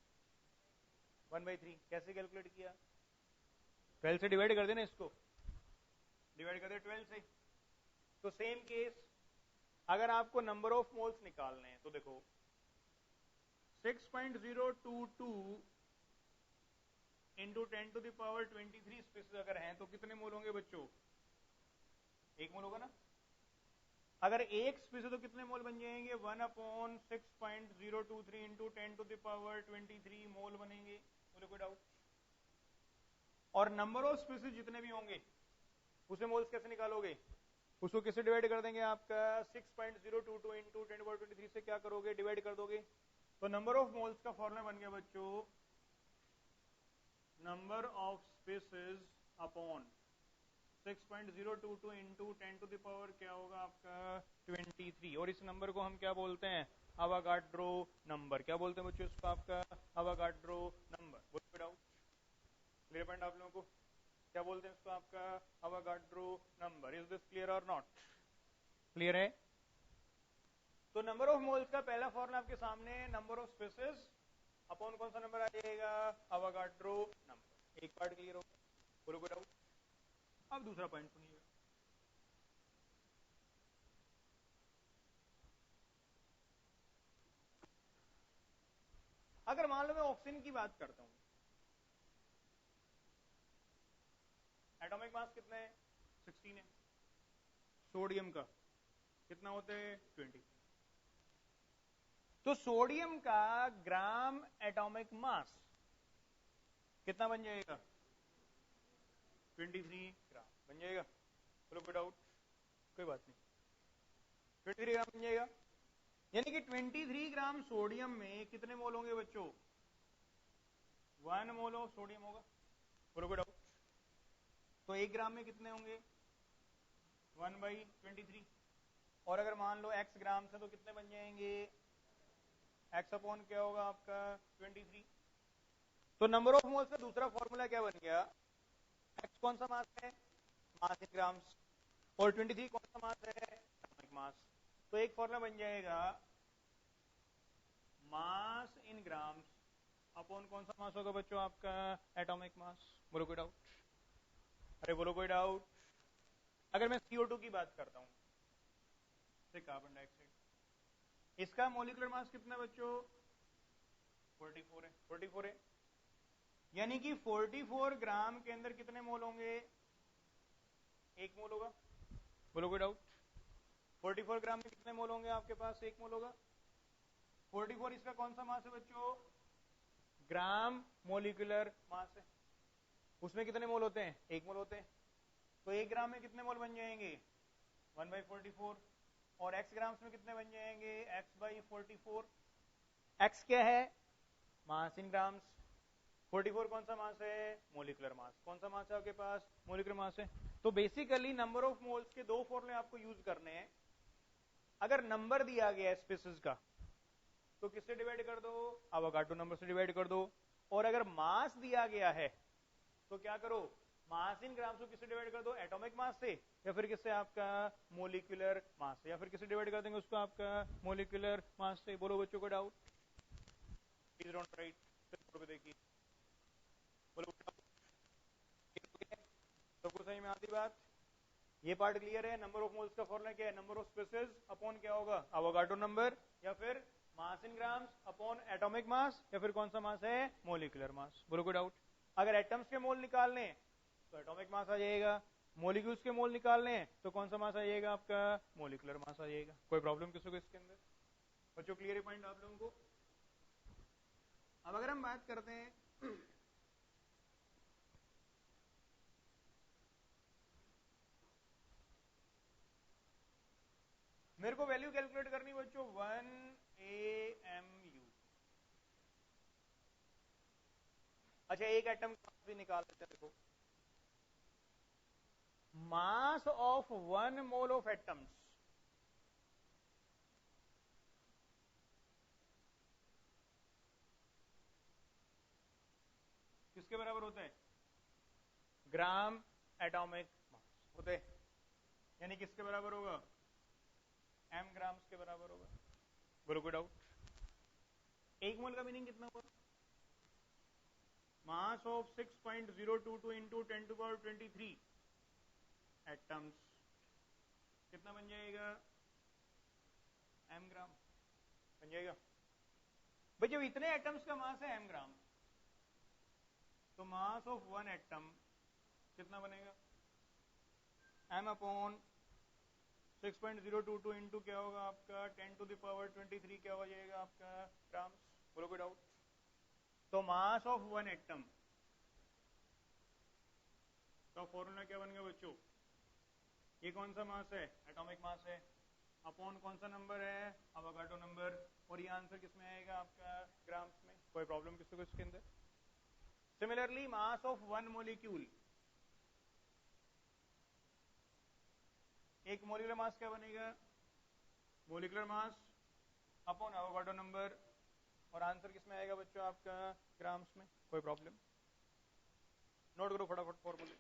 1/3। कैसे कैलकुलेट किया? 12 से डिवाइड कर देना, इसको डिवाइड कर दे 12 से। तो सेम केस, अगर आपको नंबर ऑफ मोल्स निकालने हैं तो देखो 6.022 into 10 to the power 23 species अगर हैं तो कितने मोल होंगे बच्चों? 1 मोल होगा ना? अगर एक स्पीसीज तो कितने मोल बन जाएंगे? 1/6.023 इंटू 10 टू द पावर 23 मोल बनेंगे। बोले कोई डाउट? और नंबर ऑफ स्पीसीज जितने भी होंगे उसे मोल्स कैसे निकालोगे? उसको किससे डिवाइड कर देंगे? आपका 6.022 इंटू 10 पावर 23 से क्या करोगे? डिवाइड कर दोगे। तो नंबर ऑफ मोल्स का फॉर्मूला बन गया बच्चों, number of species upon 6.022 into 10 to the power क्या होगा आपका? 23। और इस नंबर को हम क्या बोलते हैं? Avogadro number. क्या बोलते हैं बच्चों इसको? आपका अवोगाड्रो नंबर। बोलो डाउट? क्लियर पॉइंट आप लोगों को? क्या बोलते हैं इसको? आपका Avogadro number. Is this clear और नॉट? क्लियर है? तो नंबर ऑफ मोल्स का पहला फॉर्मूला आपके सामने, नंबर ऑफ स्पीसीज अपॉन कौन सा नंबर आ जाएगा? Avogadro number. एक पार्ट क्लियर हो गया? बोलो कोई डाउट? अब दूसरा पॉइंट सुनिएगा। अगर मान लो मैं ऑक्सीजन की बात करता हूं, एटॉमिक मास कितना है? 16 है। सोडियम का कितना होता है? 20। तो सोडियम का ग्राम एटॉमिक मास कितना बन जाएगा? 23 ग्राम बन जाएगा। बोलो कोई डाउट? कोई बात नहीं, 23 ग्राम बन जाएगा। यानी कि 23 ग्राम सोडियम में कितने मोल होंगे बच्चों? 1 मोल ऑफ सोडियम होगा। बोलो कोई डाउट? तो 1 ग्राम में कितने होंगे? 1/23। और अगर मान लो x ग्राम से तो कितने बन जाएंगे? x अपॉन क्या होगा आपका? 23। तो नंबर ऑफ मोल्स का दूसरा फॉर्मूला क्या बन गया? x कौन सा मास है? मास इन ग्राम्स। और 23 कौन सा मास है? Atomic mass. तो एक फॉर्मूला बन जाएगा, मास इन ग्राम्स अपॉन कौन सा मास होगा बच्चों? आपका एटॉमिक मास। बोलो कोई डाउट? अरे बोलो कोई डाउट? अगर मैं CO2 की बात करता हूं, कार्बन डाइऑक्साइड, इसका मोलिकुलर मास कितना बच्चों? 44 है। 44 है, यानी कि 44 ग्राम के अंदर कितने मोल होंगे? 1 मोल होगा। बोलो कोई डाउट? 44 ग्राम में कितने मोल होंगे आपके पास? 1 मोल होगा। 44 इसका कौन सा मास है बच्चों? ग्राम मोलिकुलर मास है। उसमें कितने मोल होते हैं? 1 मोल होते हैं। तो 1 ग्राम में कितने मोल बन जाएंगे? 1/44। और x ग्राम्स में कितने बन जाएंगे? x/44। x क्या है? मास इन ग्राम्स। 44 कौन सा मास है? Molecular mass. कौन सा मास है आपके पास? मोलिकुलर मास है। तो बेसिकली नंबर ऑफ मोल्स के दो फॉर्मूले आपको यूज करने हैं। अगर नंबर दिया गया है स्पीसीज का तो किससे डिवाइड कर दो? अवोगाड्रो नंबर से डिवाइड कर दो। और अगर मास दिया गया है तो क्या करो? मास इन ग्राम्स को किससे डिवाइड कर दो? एटॉमिक मास से, या फिर किससे? आपका मोलिकुलर मास से। या फिर किससे डिवाइड कर देंगे उसको? आपका मोलिकुलर मास से। बोलो बच्चों को डाउट? Please don't write. देखिए, बोलो सबको सही में आती बात? ये पार्ट क्लियर है? नंबर ऑफ मोल्स का फॉर्मूला क्या है? नंबर ऑफ स्पीसीज अपॉन क्या होगा? अवोगाड्रो नंबर, या फिर mass in grams upon atomic mass, या फिर कौन सा मास है? Molecular mass. बोलो कोई डाउट? अगर एटम्स के मोल निकालने तो एटॉमिक मास आ जाएगा। मोलिक्यूल्स के मोल निकालने हैं तो कौन सा मास आ जाएगा आपका, मोलिकुलर मास आ जाएगा। कोई प्रॉब्लम किसी को इसके अंदर? बच्चों क्लियर है पॉइंट आप लोगों को? अब अगर हम बात करते हैं मेरे को वैल्यू कैलकुलेट करनी बच्चों 1 AMU। अच्छा एक एटम का भी निकाल लेते हैं। देखो मास ऑफ 1 मोल ऑफ एटम्स किसके बराबर होता है, ग्राम एटॉमिक मास होते हैं। यानी किसके बराबर होगा, एम ग्राम्स के बराबर होगा। बोलो कोई डाउट? एक मोल का मीनिंग कितना हुआ, mass of 6.022 into 10 to power 23 atoms कितना बन जाएगा, एम ग्राम बन जाएगा। भाई जब इतने एटम्स का मास है एम ग्राम, तो मास ऑफ वन एटम कितना बनेगा, एम अपॉन 6.022 इंटू क्या होगा आपका 10 टू द पावर 23 क्या हो जाएगा आपका ग्राम्स। बोलो कोई डाउट? तो मास ऑफ वन एटम का फॉर्मूला क्या बन गया बच्चों, ये कौन सा मास है, एटॉमिक मास है, अपॉन कौन सा नंबर है, अवोगाड्रो नंबर, और ये आंसर किसमें आएगा आपका ग्राम्स में। कोई प्रॉब्लम किसी को इसके अंदर? Similarly mass of one molecule, एक मोलिकुलर मास क्या बनेगा, molecular mass upon Avogadro number, और आंसर किसमें आएगा बच्चों आपका ग्राम्स में। कोई प्रॉब्लम? नोट करो फटाफट फॉर्मूले।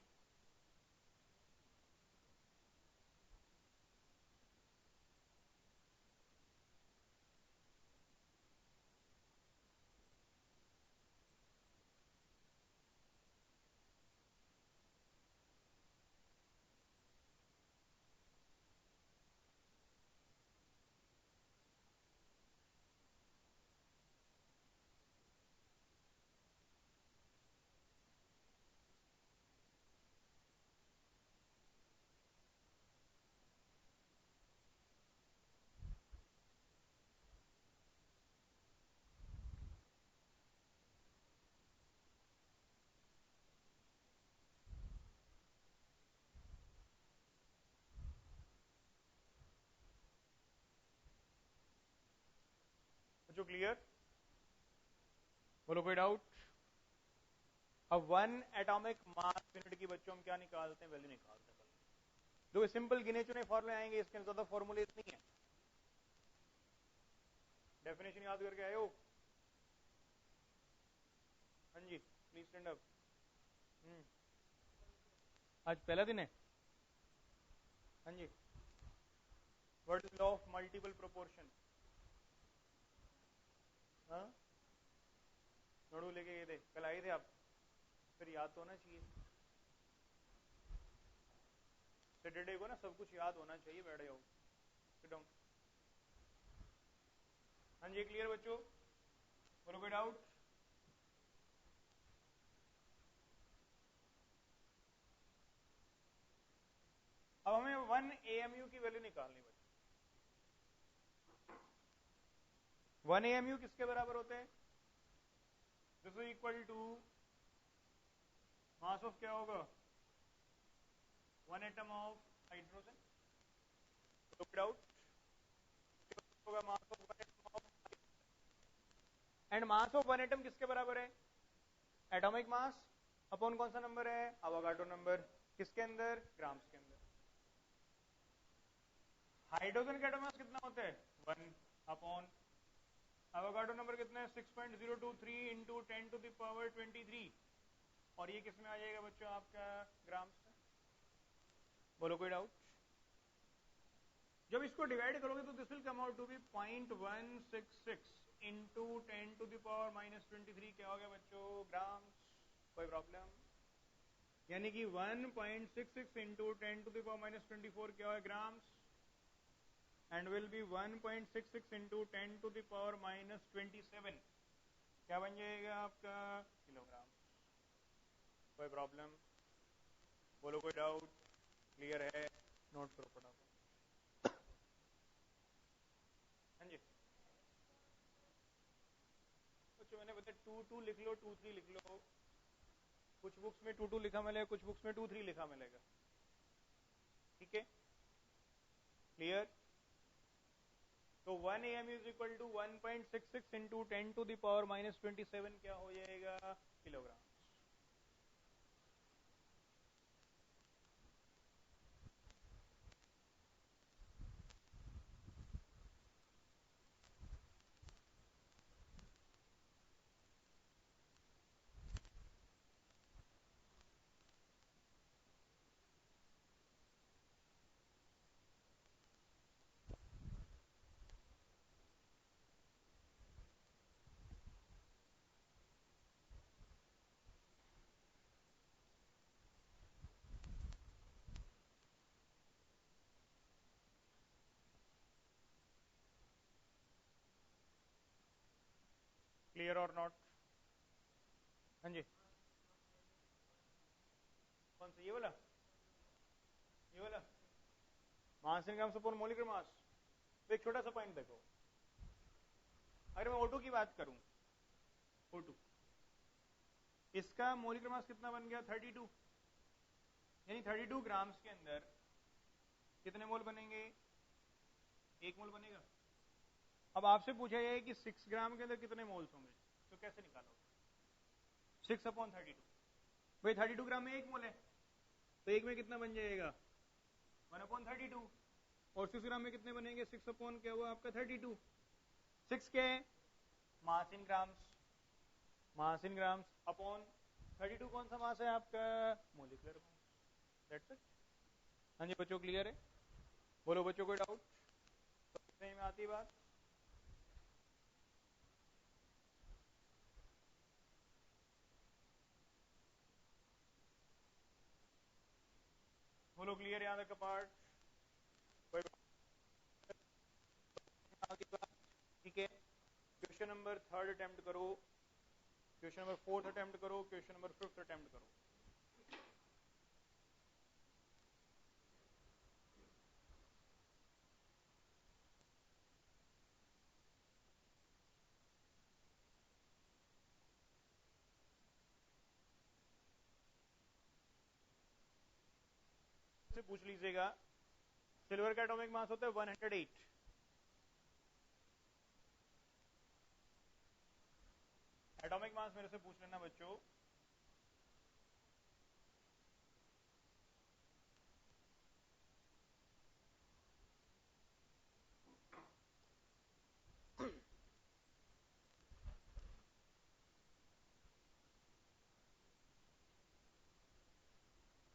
बच्चों क्लियर? बोलो कोई डाउट? अब वन एटॉमिक मास यूनिट की बच्चों हम क्या निकालते हैं, वैल्यू निकालते हैं। दो सिंपल गिने चुने फॉर्मूले आएंगे, इसके ज्यादा फॉर्मूले नहीं है। डेफिनेशन याद करके आए हो? हाँ जी प्लीज स्टैंड अप। आज पहला दिन है। हाँ जी, what is law of multiple proportion? हाँ नोटू लेके गए थे, कल आए थे आप, फिर याद तो होना चाहिए। सैटरडे को ना सब कुछ याद होना चाहिए। बैठ जाओ, सिट डाउन। हाँ जी क्लियर बच्चों? बोलो कोई डाउट? अब हमें 1 AMU की वैल्यू निकालनी बच्चों। 1 AMU किसके बराबर होते हैं, this is equal to mass of क्या होगा, one atom of hydrogen. Doubt होगा, mass of one atom of, and mass of one atom किसके बराबर है, एटॉमिक मास अपॉन कौन सा नंबर है, अवोगाड्रो नंबर। किसके अंदर, ग्राम्स के अंदर। हाइड्रोजन का एटॉमिक मास कितना होता है, 1 अपॉन अवोगाड्रो नंबर कितना है 6.023 इंटू 10 टू द पावर 23, और ये किसमें आ जाएगा बच्चों आपका ग्राम्स में। बोलो कोई डाउट? जब इसको डिवाइड करोगे तो this will come out to be 0.166 into 10 to the power -23 क्या हो गया बच्चों, ग्राम्स। कोई प्रॉब्लम? यानी कि 1.66 इंटू 10 टू द पावर -24 क्या है, grams, and will be 1.66 into 10 to the power -27 क्या बन जाएगा आपका, किलोग्राम। कोई प्रॉब्लम? बोलो कोई डाउट? क्लियर है? नोट करो फटाफट। हाँ जी, कुछ मैंने बताया 2 2 लिख लो, 2 3 लिख लो। कुछ बुक्स में 2 2 लिखा मिलेगा, कुछ बुक्स में 2 3 लिखा मिलेगा। ठीक है, क्लियर? तो 1 am is equal to 1.66 into 10⁻⁻27 क्या हो जाएगा? किलोग्राम। क्लियर और नॉट? हाँ जी, कौन सा? ये वाला? ये वाला मास इन ग्राम अपॉन मोलिकुलर मास। तो एक छोटा सा पॉइंट देखो, अगर मैं O2 की बात करूं, O2 इसका मोलिकुलर मास कितना बन गया? 32। यानी 32 ग्राम्स के अंदर कितने मोल बनेंगे? 1 मोल बनेगा। अब आपसे पूछा जाए कि 6 ग्राम के अंदर कितने मोल्स होंगे, तो कैसे निकालोगे? 6/32। भाई 32 ग्राम में 1 मोल है, तो एक में कितना बन जाएगा? 1/32। और 6 ग्राम में कितने बनेंगे? 6 अपॉन क्या हुआ आपका? 32। 6 के mass in grams, mass in grams upon 32 कौन सा मास है आपका? Molecular mass. That's it. हाँ जी बच्चों, क्लियर है? बोलो बच्चों, कोई डाउट? तो कितने में आती है बात? बोलो क्लियर यहाँ तक का पार्ट? कोई आती बात? ठीक है, क्वेश्चन नंबर 3 अटेम्प्ट करो, क्वेश्चन नंबर 4 अटेम्प्ट करो, क्वेश्चन नंबर 5 अटेम्प्ट करो। से पूछ लीजिएगा, सिल्वर का एटॉमिक मास होता है 108। एटॉमिक मास मेरे से पूछ लेना बच्चों।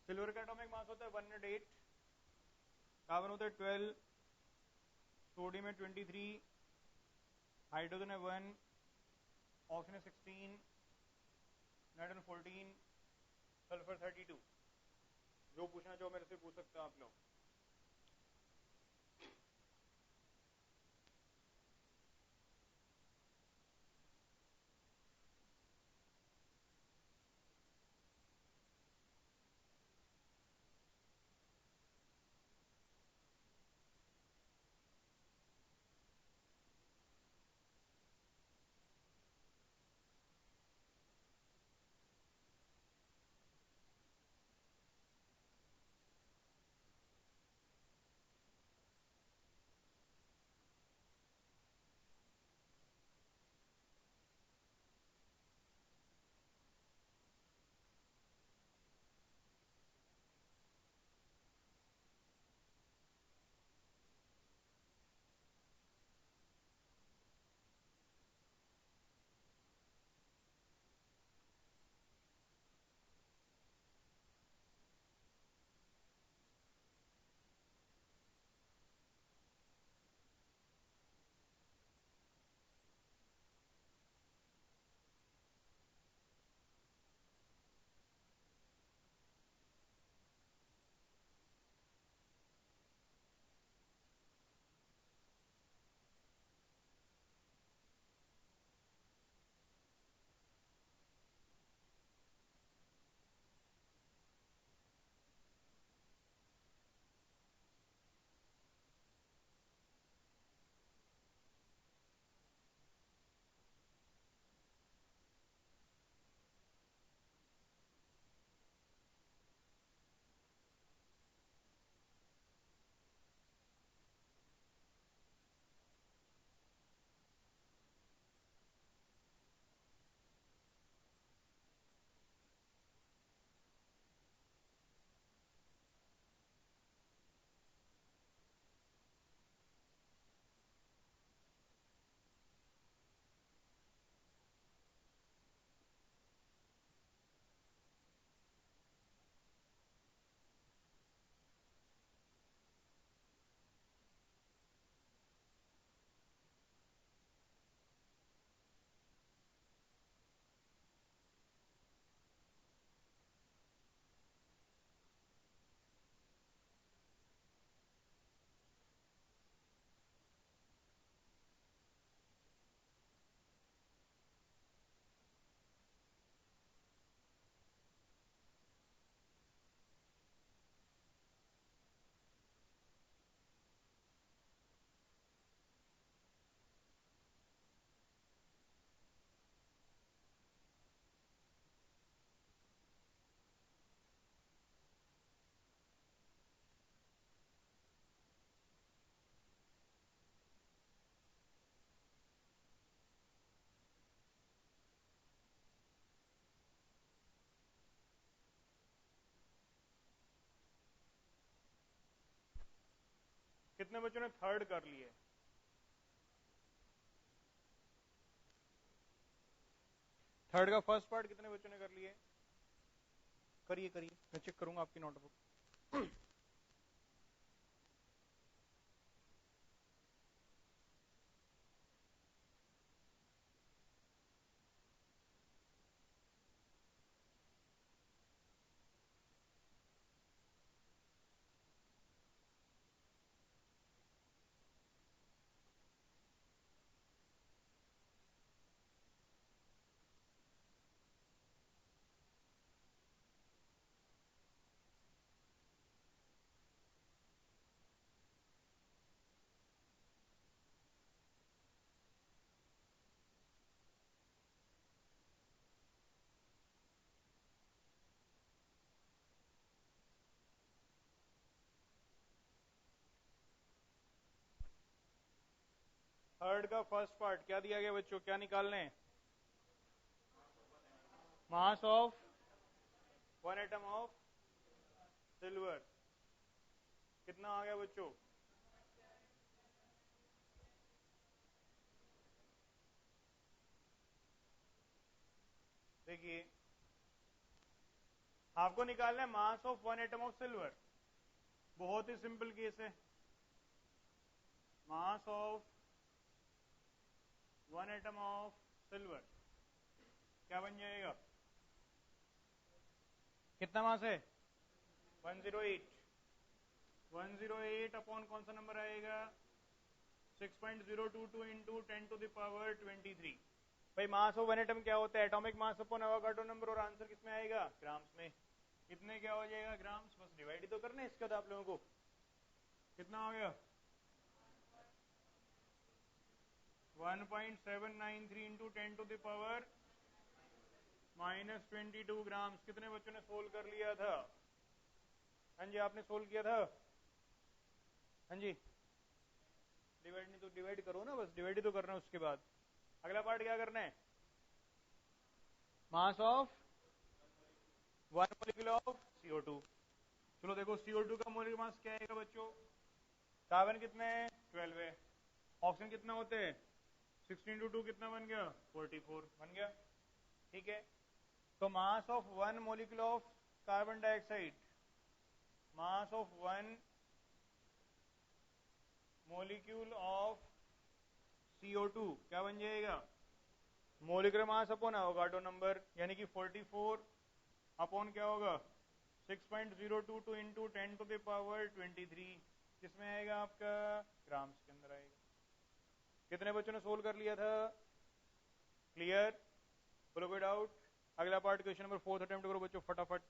सिल्वर का एटॉमिक मास होता है 108, कार्बन होता है 12, सोडियम है 23, हाइड्रोजन है 1, ऑक्सीजन है 16, नाइट्रोजन 14, सल्फर 32। जो पूछना चाहो मेरे से पूछ सकते हो आप लोग। कितने बच्चों ने थर्ड कर लिए? थर्ड का फर्स्ट पार्ट कितने बच्चों ने कर लिए? करिए करिए, मैं चेक करूंगा आपकी नोटबुक। थर्ड का फर्स्ट पार्ट क्या दिया गया बच्चों, क्या निकालने? मास of one atom of silver कितना आ गया बच्चों? देखिए, आपको निकालना है मास of one atom of silver. बहुत ही सिंपल केस है। मास of one atom of silver क्या बन जाएगा? कितना मास है? 108। 108 अपॉन कौन सा नंबर आएगा? 6.022 इंटू 10 टू द पावर 23। भाई मास ऑफ वन एटम क्या होता है? Atomic mass upon Avogadro number, और आंसर किसमें आएगा? ग्राम्स में। कितने क्या हो जाएगा? ग्राम्स। बस डिवाइड ही तो करना है इसके बाद आप लोगों को। कितना हो गया? 1.793 into 10 to the power -22 grams. कितने बच्चों ने सोल्व कर लिया था? हाँ जी, आपने सोल्व किया था। हाँ जी, डिवाइड नहीं तो डिवाइड करो ना, बस डिवाइड ही तो करना है। उसके बाद अगला पार्ट क्या करना है? मास of one molecule of CO2। चलो देखो, CO2 का मोलिक्यूलर मास क्या आएगा बच्चों? कार्बन कितने हैं? 12 है। ऑक्सीजन कितना होते हैं? 16 टू 2 कितना बन गया? 44 बन गया। ठीक है, तो मास of one molecule of carbon dioxide, mass of one molecule of CO2 क्या बन जाएगा? Molecular mass upon Avogadro number, यानी कि 44 अपॉन क्या होगा? 6.022 इंटू 10 टू द पावर 23। किसमें आएगा आपका? ग्राम्स के अंदर आएगा। कितने बच्चों ने सोल्व कर लिया था? क्लियर? बोलो कोई डाउट? अगला पार्ट क्वेश्चन नंबर 4 अटेम्प्ट करो बच्चों फटाफट।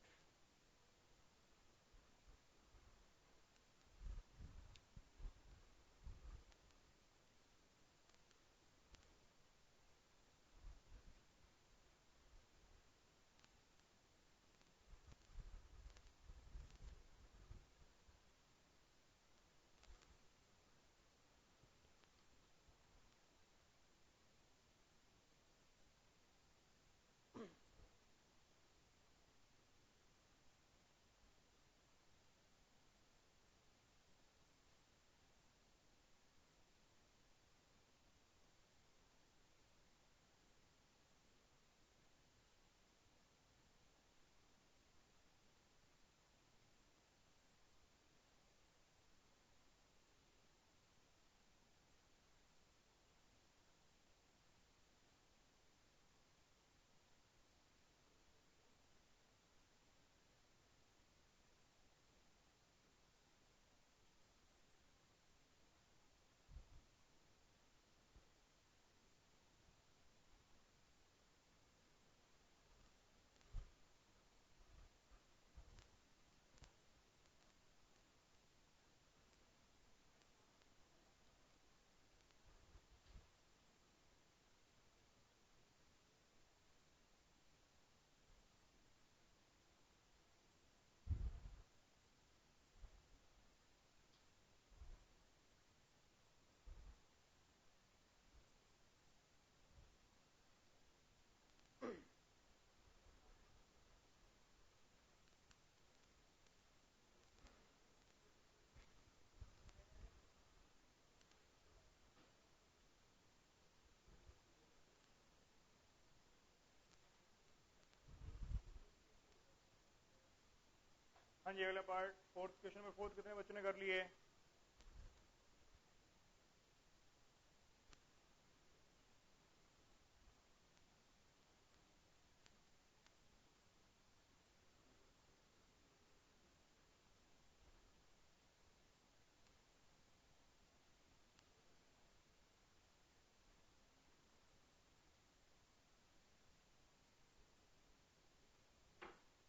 हाँ जी, अगला पार्ट फोर्थ क्वेश्चन में फोर्थ कितने बच्चों ने कर लिए?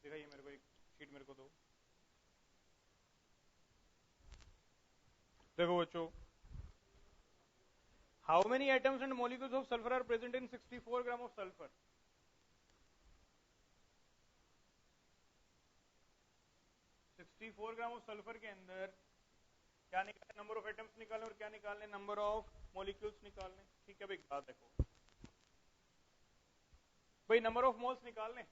दिखाइए मेरे को, एक शीट मेरे को दो। देखो बच्चों, how many atoms and molecules of sulphur are present in 64 gram of sulphur? 64 gram of sulphur के अंदर क्या निकालने? नंबर ऑफ एटम्स निकालने, और क्या निकालने? नंबर ऑफ मॉलिक्यूल्स निकालने। ठीक है, अब एक बात देखो भाई, नंबर ऑफ मोल्स निकालने।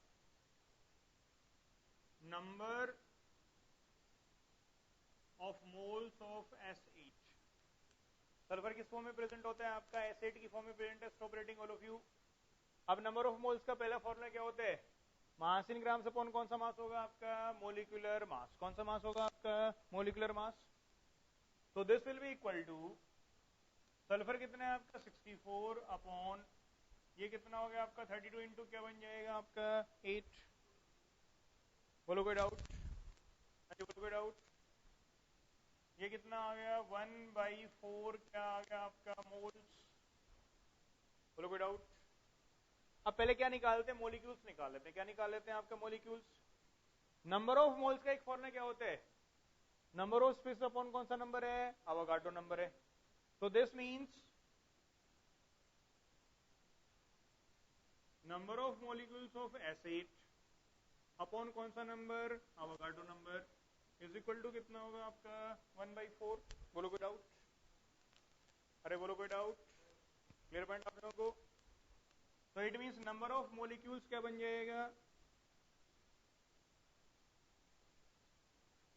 Number of moles of SH. Sulphur किस फॉर्म में प्रेजेंट होता है आपका? एसएट की फॉर्म में प्रेजेंट है। Stop rating all of you. अब नंबर ऑफ मोल्स का पहला फॉर्मूला क्या होता है? मास इन ग्राम से अपॉन कौन सा मास होगा आपका? Molecular mass. कौन सा मास होगा आपका? Molecular mass. तो this will be equal to, sulphur कितना है आपका? 64 अपॉन, ये कितना हो गया आपका? 32 इंटू क्या बन जाएगा आपका? 8। बोलो कोई डाउट? हाँ जी, बोलो कोई डाउट? ये कितना आ गया? 1/4 क्या आ गया आपका? मोल्स। बोलो कोई डाउट? अब पहले क्या निकालते हैं? मोलिक्यूल्स निकाल लेते हैं। क्या निकाल लेते हैं आपका? मोलिक्यूल्स। नंबर ऑफ मोल्स का एक फॉर्मूला क्या होता है? नंबर ऑफ स्पेस अपॉन कौन सा नंबर है? अवोगाड्रो नंबर है। तो this means number of molecules of acid upon कौन सा number? Avogadro number, is equal to कितना होगा आपका? 1/4। बोलो कोई डाउट? अरे बोलो कोई डाउट? क्लियर पॉइंट आप लोगों को? तो it means number of molecules क्या बन जाएगा?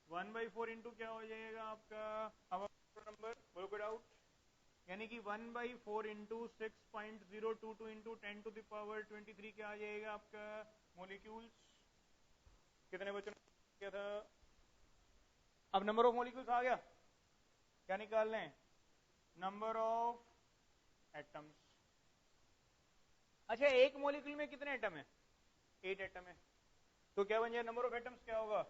1/4 इंटू क्या हो जाएगा आपका? Avogadro number. बोलो कोई डाउट? यानी कि 1/4 इंटू 6.022 इंटू 10 टू दावर 23 क्या आ जाएगा आपका? मोलिक्यूल्स। कितने बच्चों ने किया था? अब नंबर ऑफ मॉलिक्यूल्स आ गया। क्या निकालना है? Number of atoms. अच्छा, एक मॉलिक्यूल में कितने एटम है? 8 एटम है। तो क्या बन जाए? नंबर ऑफ एटम्स क्या होगा?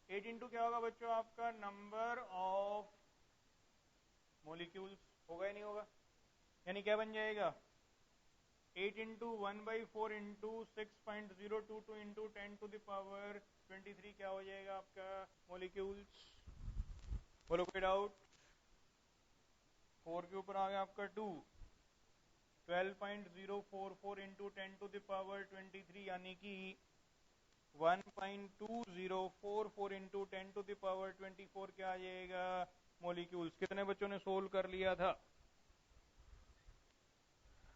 8 इंटू क्या होगा बच्चों आपका? Number of molecules. होगा या नहीं होगा? यानी क्या बन जाएगा? 8 into 1/4 into 6.022 into 10 to the power 23 क्या हो जाएगा आपका? मॉलिक्यूल्स। बोलो कोई डाउट? 4 के ऊपर आ गया आपका 2, 12.044 इंटू 10 टू दावर 23 यानी कि 1.2044 इंटू 10 टू दावर 24 क्या आ जाएगा? मॉलिक्यूल्स। कितने बच्चों ने सोल्व कर लिया था?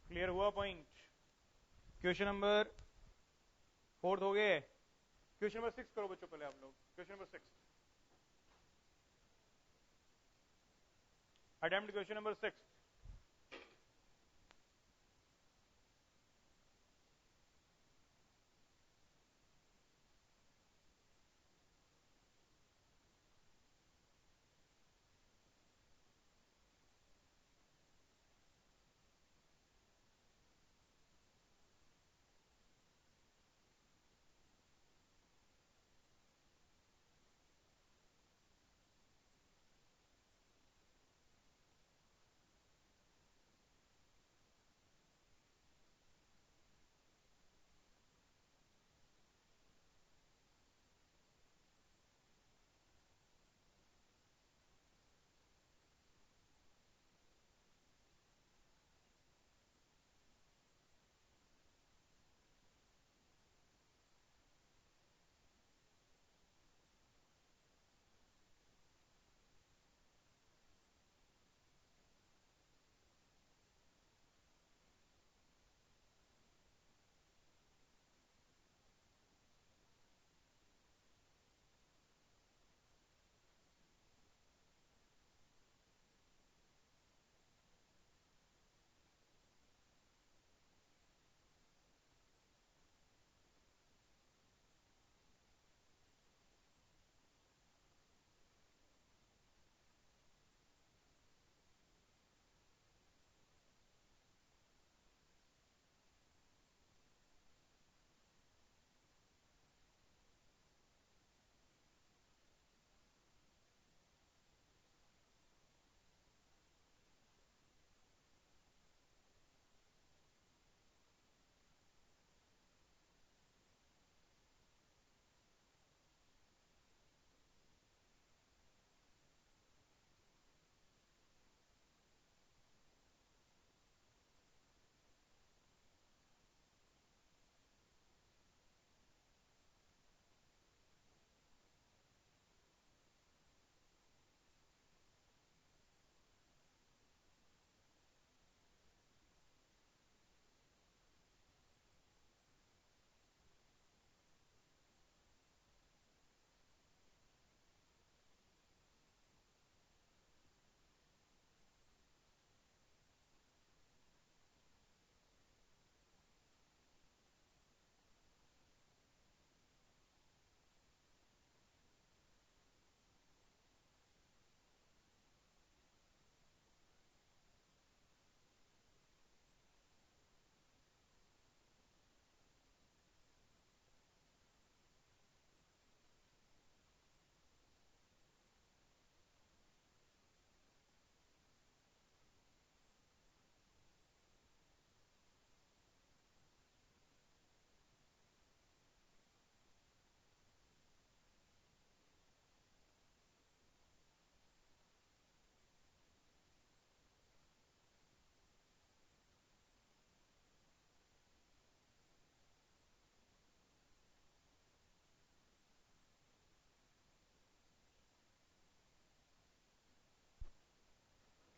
क्लियर हुआ पॉइंट? क्वेश्चन नंबर फोर्थ हो गए। क्वेश्चन नंबर 6 करो बच्चों पहले आप लोग। Question number 6, attempt question number 6।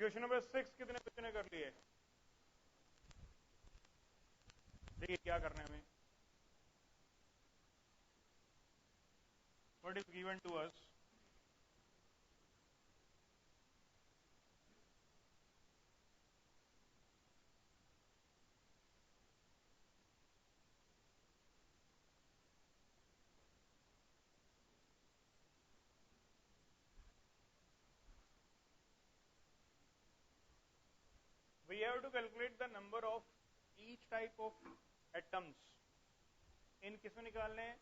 Question number 6 कितने बच्चों ने कर लिए? देखिए क्या करना है हमें. What is given to us? We have to calculate the number of each type of atoms. इन किसमें निकालने हैं?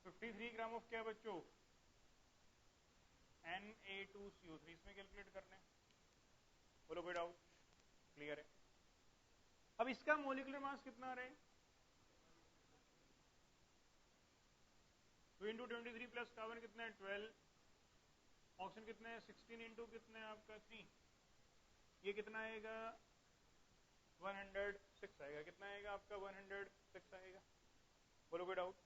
53 ग्राम ऑफ क्या बच्चों? Na2CO3. इसमें कैलकुलेट करने हैं. बोलो कोई डाउट? क्लियर है. अब इसका मोलिकुलर मास कितना आ रहा है? 2 इंटू 23 प्लस कार्बन कितना है? 12. ऑक्सीजन कितना है? 16 इंटू कितना है आपका? 3. ये कितना आएगा? 106 आएगा. कितना आएगा आपका? 106 आएगा. बोलो कोई डाउट?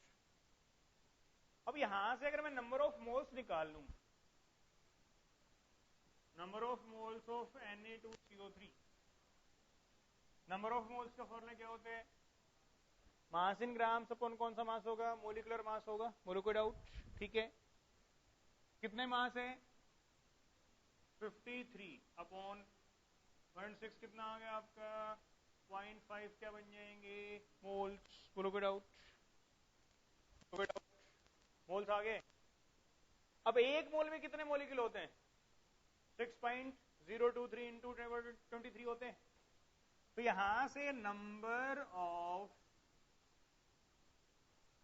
अब यहां से अगर मैं नंबर ऑफ मोल्स निकाल लूं, number of moles of Na2CO3, number of moles का फॉर्मूला क्या होता है? मास इन ग्राम्स अपॉन कौन सा मास होगा? मोलिकुलर मास होगा. बोलो कोई डाउट? ठीक है. कितने मास है? 53 अपॉन 106 कितना आ गया आपका? 0.5 क्या बन जाएंगे? मोल्स. बोलो कोई डाउट? मोल्स आ गए. अब एक मोल में कितने मोलिक्यूल होते हैं? 6.023 इंटू 23 होते हैं. तो यहां से number of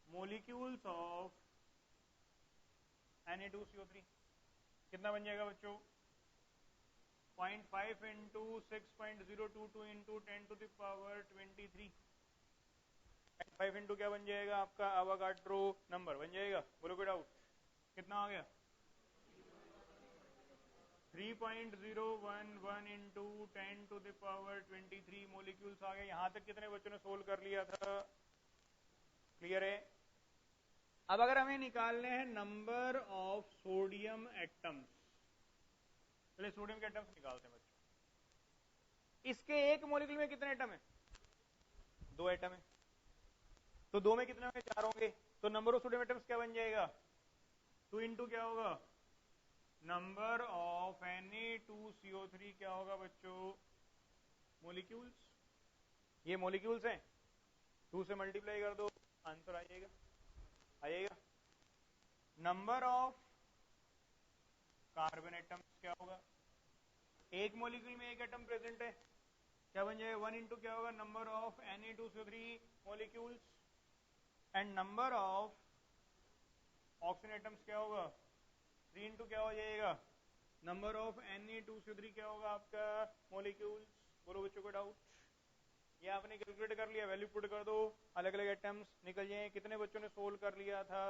molecules of Na2CO3 कितना बन जाएगा बच्चों? 0.5 into 6.022 into 10 to the power 23. 5 into क्या बन जाएगा आपका? अवोगाड्रो नंबर बन जाएगा. बोलो कोई डाउट? कितना आ गया? 3.011 into 10 to the power 23 molecules आ गए. यहां तक कितने बच्चों ने सोल्व कर लिया था? क्लियर है. अब अगर हमें निकालने हैं नंबर ऑफ सोडियम एटम्स, पहले सोडियम के एटम्स निकालते हैं बच्चों. इसके एक मोलिक्यूल में कितने एटम है? 2 एटम है. तो 2 में कितने होंगे? 4 होंगे. तो नंबर ऑफ सोडियम एटम्स क्या बन जाएगा? 2 इंटू क्या होगा? नंबर ऑफ Na2CO3 क्या होगा बच्चों? मोलिक्यूल्स. ये मोलिक्यूल्स हैं. 2 से मल्टीप्लाई कर दो, आंसर आ जाएगा. आएगा. नंबर ऑफ कार्बन एटम्स क्या होगा? एक मोलिक्यूल में एक एटम प्रेजेंट है. क्या बन जाएगा? 1 इंटू क्या होगा? Number of Na2CO3 molecules. And number of oxygen atoms क्या होगा? 3 इंटू क्या हो जाएगा? नंबर ऑफ Na2CO3 क्या होगा आपका? मोलिक्यूल्स. बोलो बच्चों को डाउट? ये आपने कैलकुलेट कर लिया. वैल्यू पुट कर दो, अलग अलग एटम्स निकल जाए. कितने बच्चों ने सोल्व कर लिया था?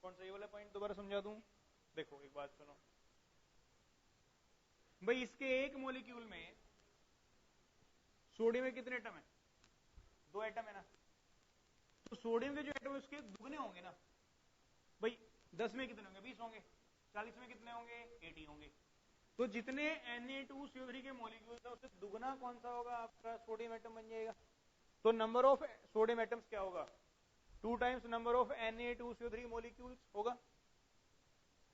कौन सा ये वाला पॉइंट दोबारा समझा दूं? देखो एक बात सुनो भाई. इसके एक मोलिक्यूल में सोडियम में कितने एटम है? 2 एटम है ना. तो सोडियम के जो एटम है उसके दुगने होंगे ना भाई. 10 में कितने होंगे? 20 होंगे. 40 में कितने होंगे? 80 होंगे. तो जितने Na2CO3 के मॉलिक्यूल्स है उससे दुगना कौन सा होगा आपका? सोडियम एटम बन जाएगा. तो नंबर ऑफ सोडियम एटम्स क्या होगा? 2 times number of Na2CO3 molecules होगा.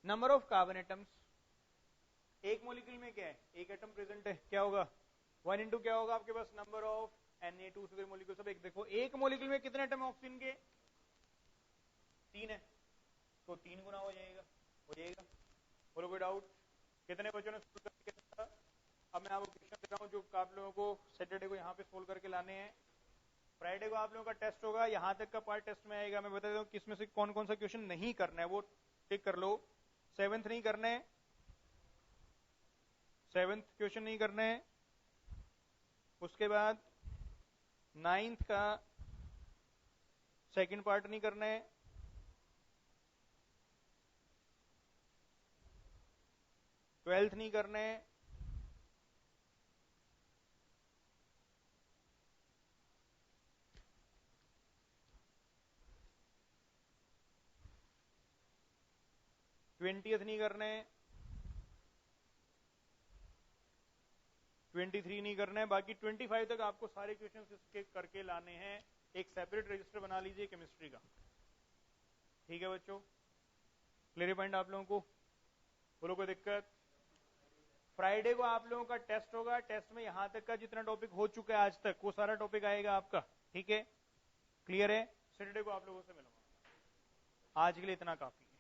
नंबर ऑफ कार्बन एटम्स, एक मॉलिक्यूल में क्या है? एक एटम प्रेजेंट है. क्या होगा? 1 इंटू क्या होगा आपके पास? Number of Na2CO3 molecule. सब एक देखो, एक मॉलिक्यूल में कितने एटम है ऑक्सीजन के? 3 है. तो 3 गुना हो जाएगा. हो जाएगा. बोलो कोई डाउट? कितने बच्चों ने सोल्व करके किया? अब मैं आपको क्वेश्चन दे रहा हूँ जो आप लोगों को सैटरडे को यहाँ पे सोल्व करके लाने हैं. फ्राइडे को आप लोगों का टेस्ट होगा. यहाँ तक का पार्ट टेस्ट में आएगा. मैं बता देता हूँ किसमें से कौन कौन सा क्वेश्चन नहीं करना है, वो टिक कर लो. 7th नहीं करना है. 7th क्वेश्चन नहीं करना है. उसके बाद 9th का सेकंड पार्ट नहीं करना है. 12th नहीं करना है. 20th नहीं करने, 23 नहीं करना है, बाकी 25 तक आपको सारे क्वेश्चन इसके करके लाने हैं। एक सेपरेट रजिस्टर बना लीजिए केमिस्ट्री का। ठीक है बच्चों, क्लियर पॉइंट आप लोगों को? बोलो कोई दिक्कत? फ्राइडे को आप लोगों का टेस्ट होगा। टेस्ट में यहां तक का जितना टॉपिक हो चुका है आज तक वो सारा टॉपिक आएगा आपका। ठीक है, क्लियर है? सैटरडे को आप लोगों से मिलूंगा। आज के लिए इतना काफी है।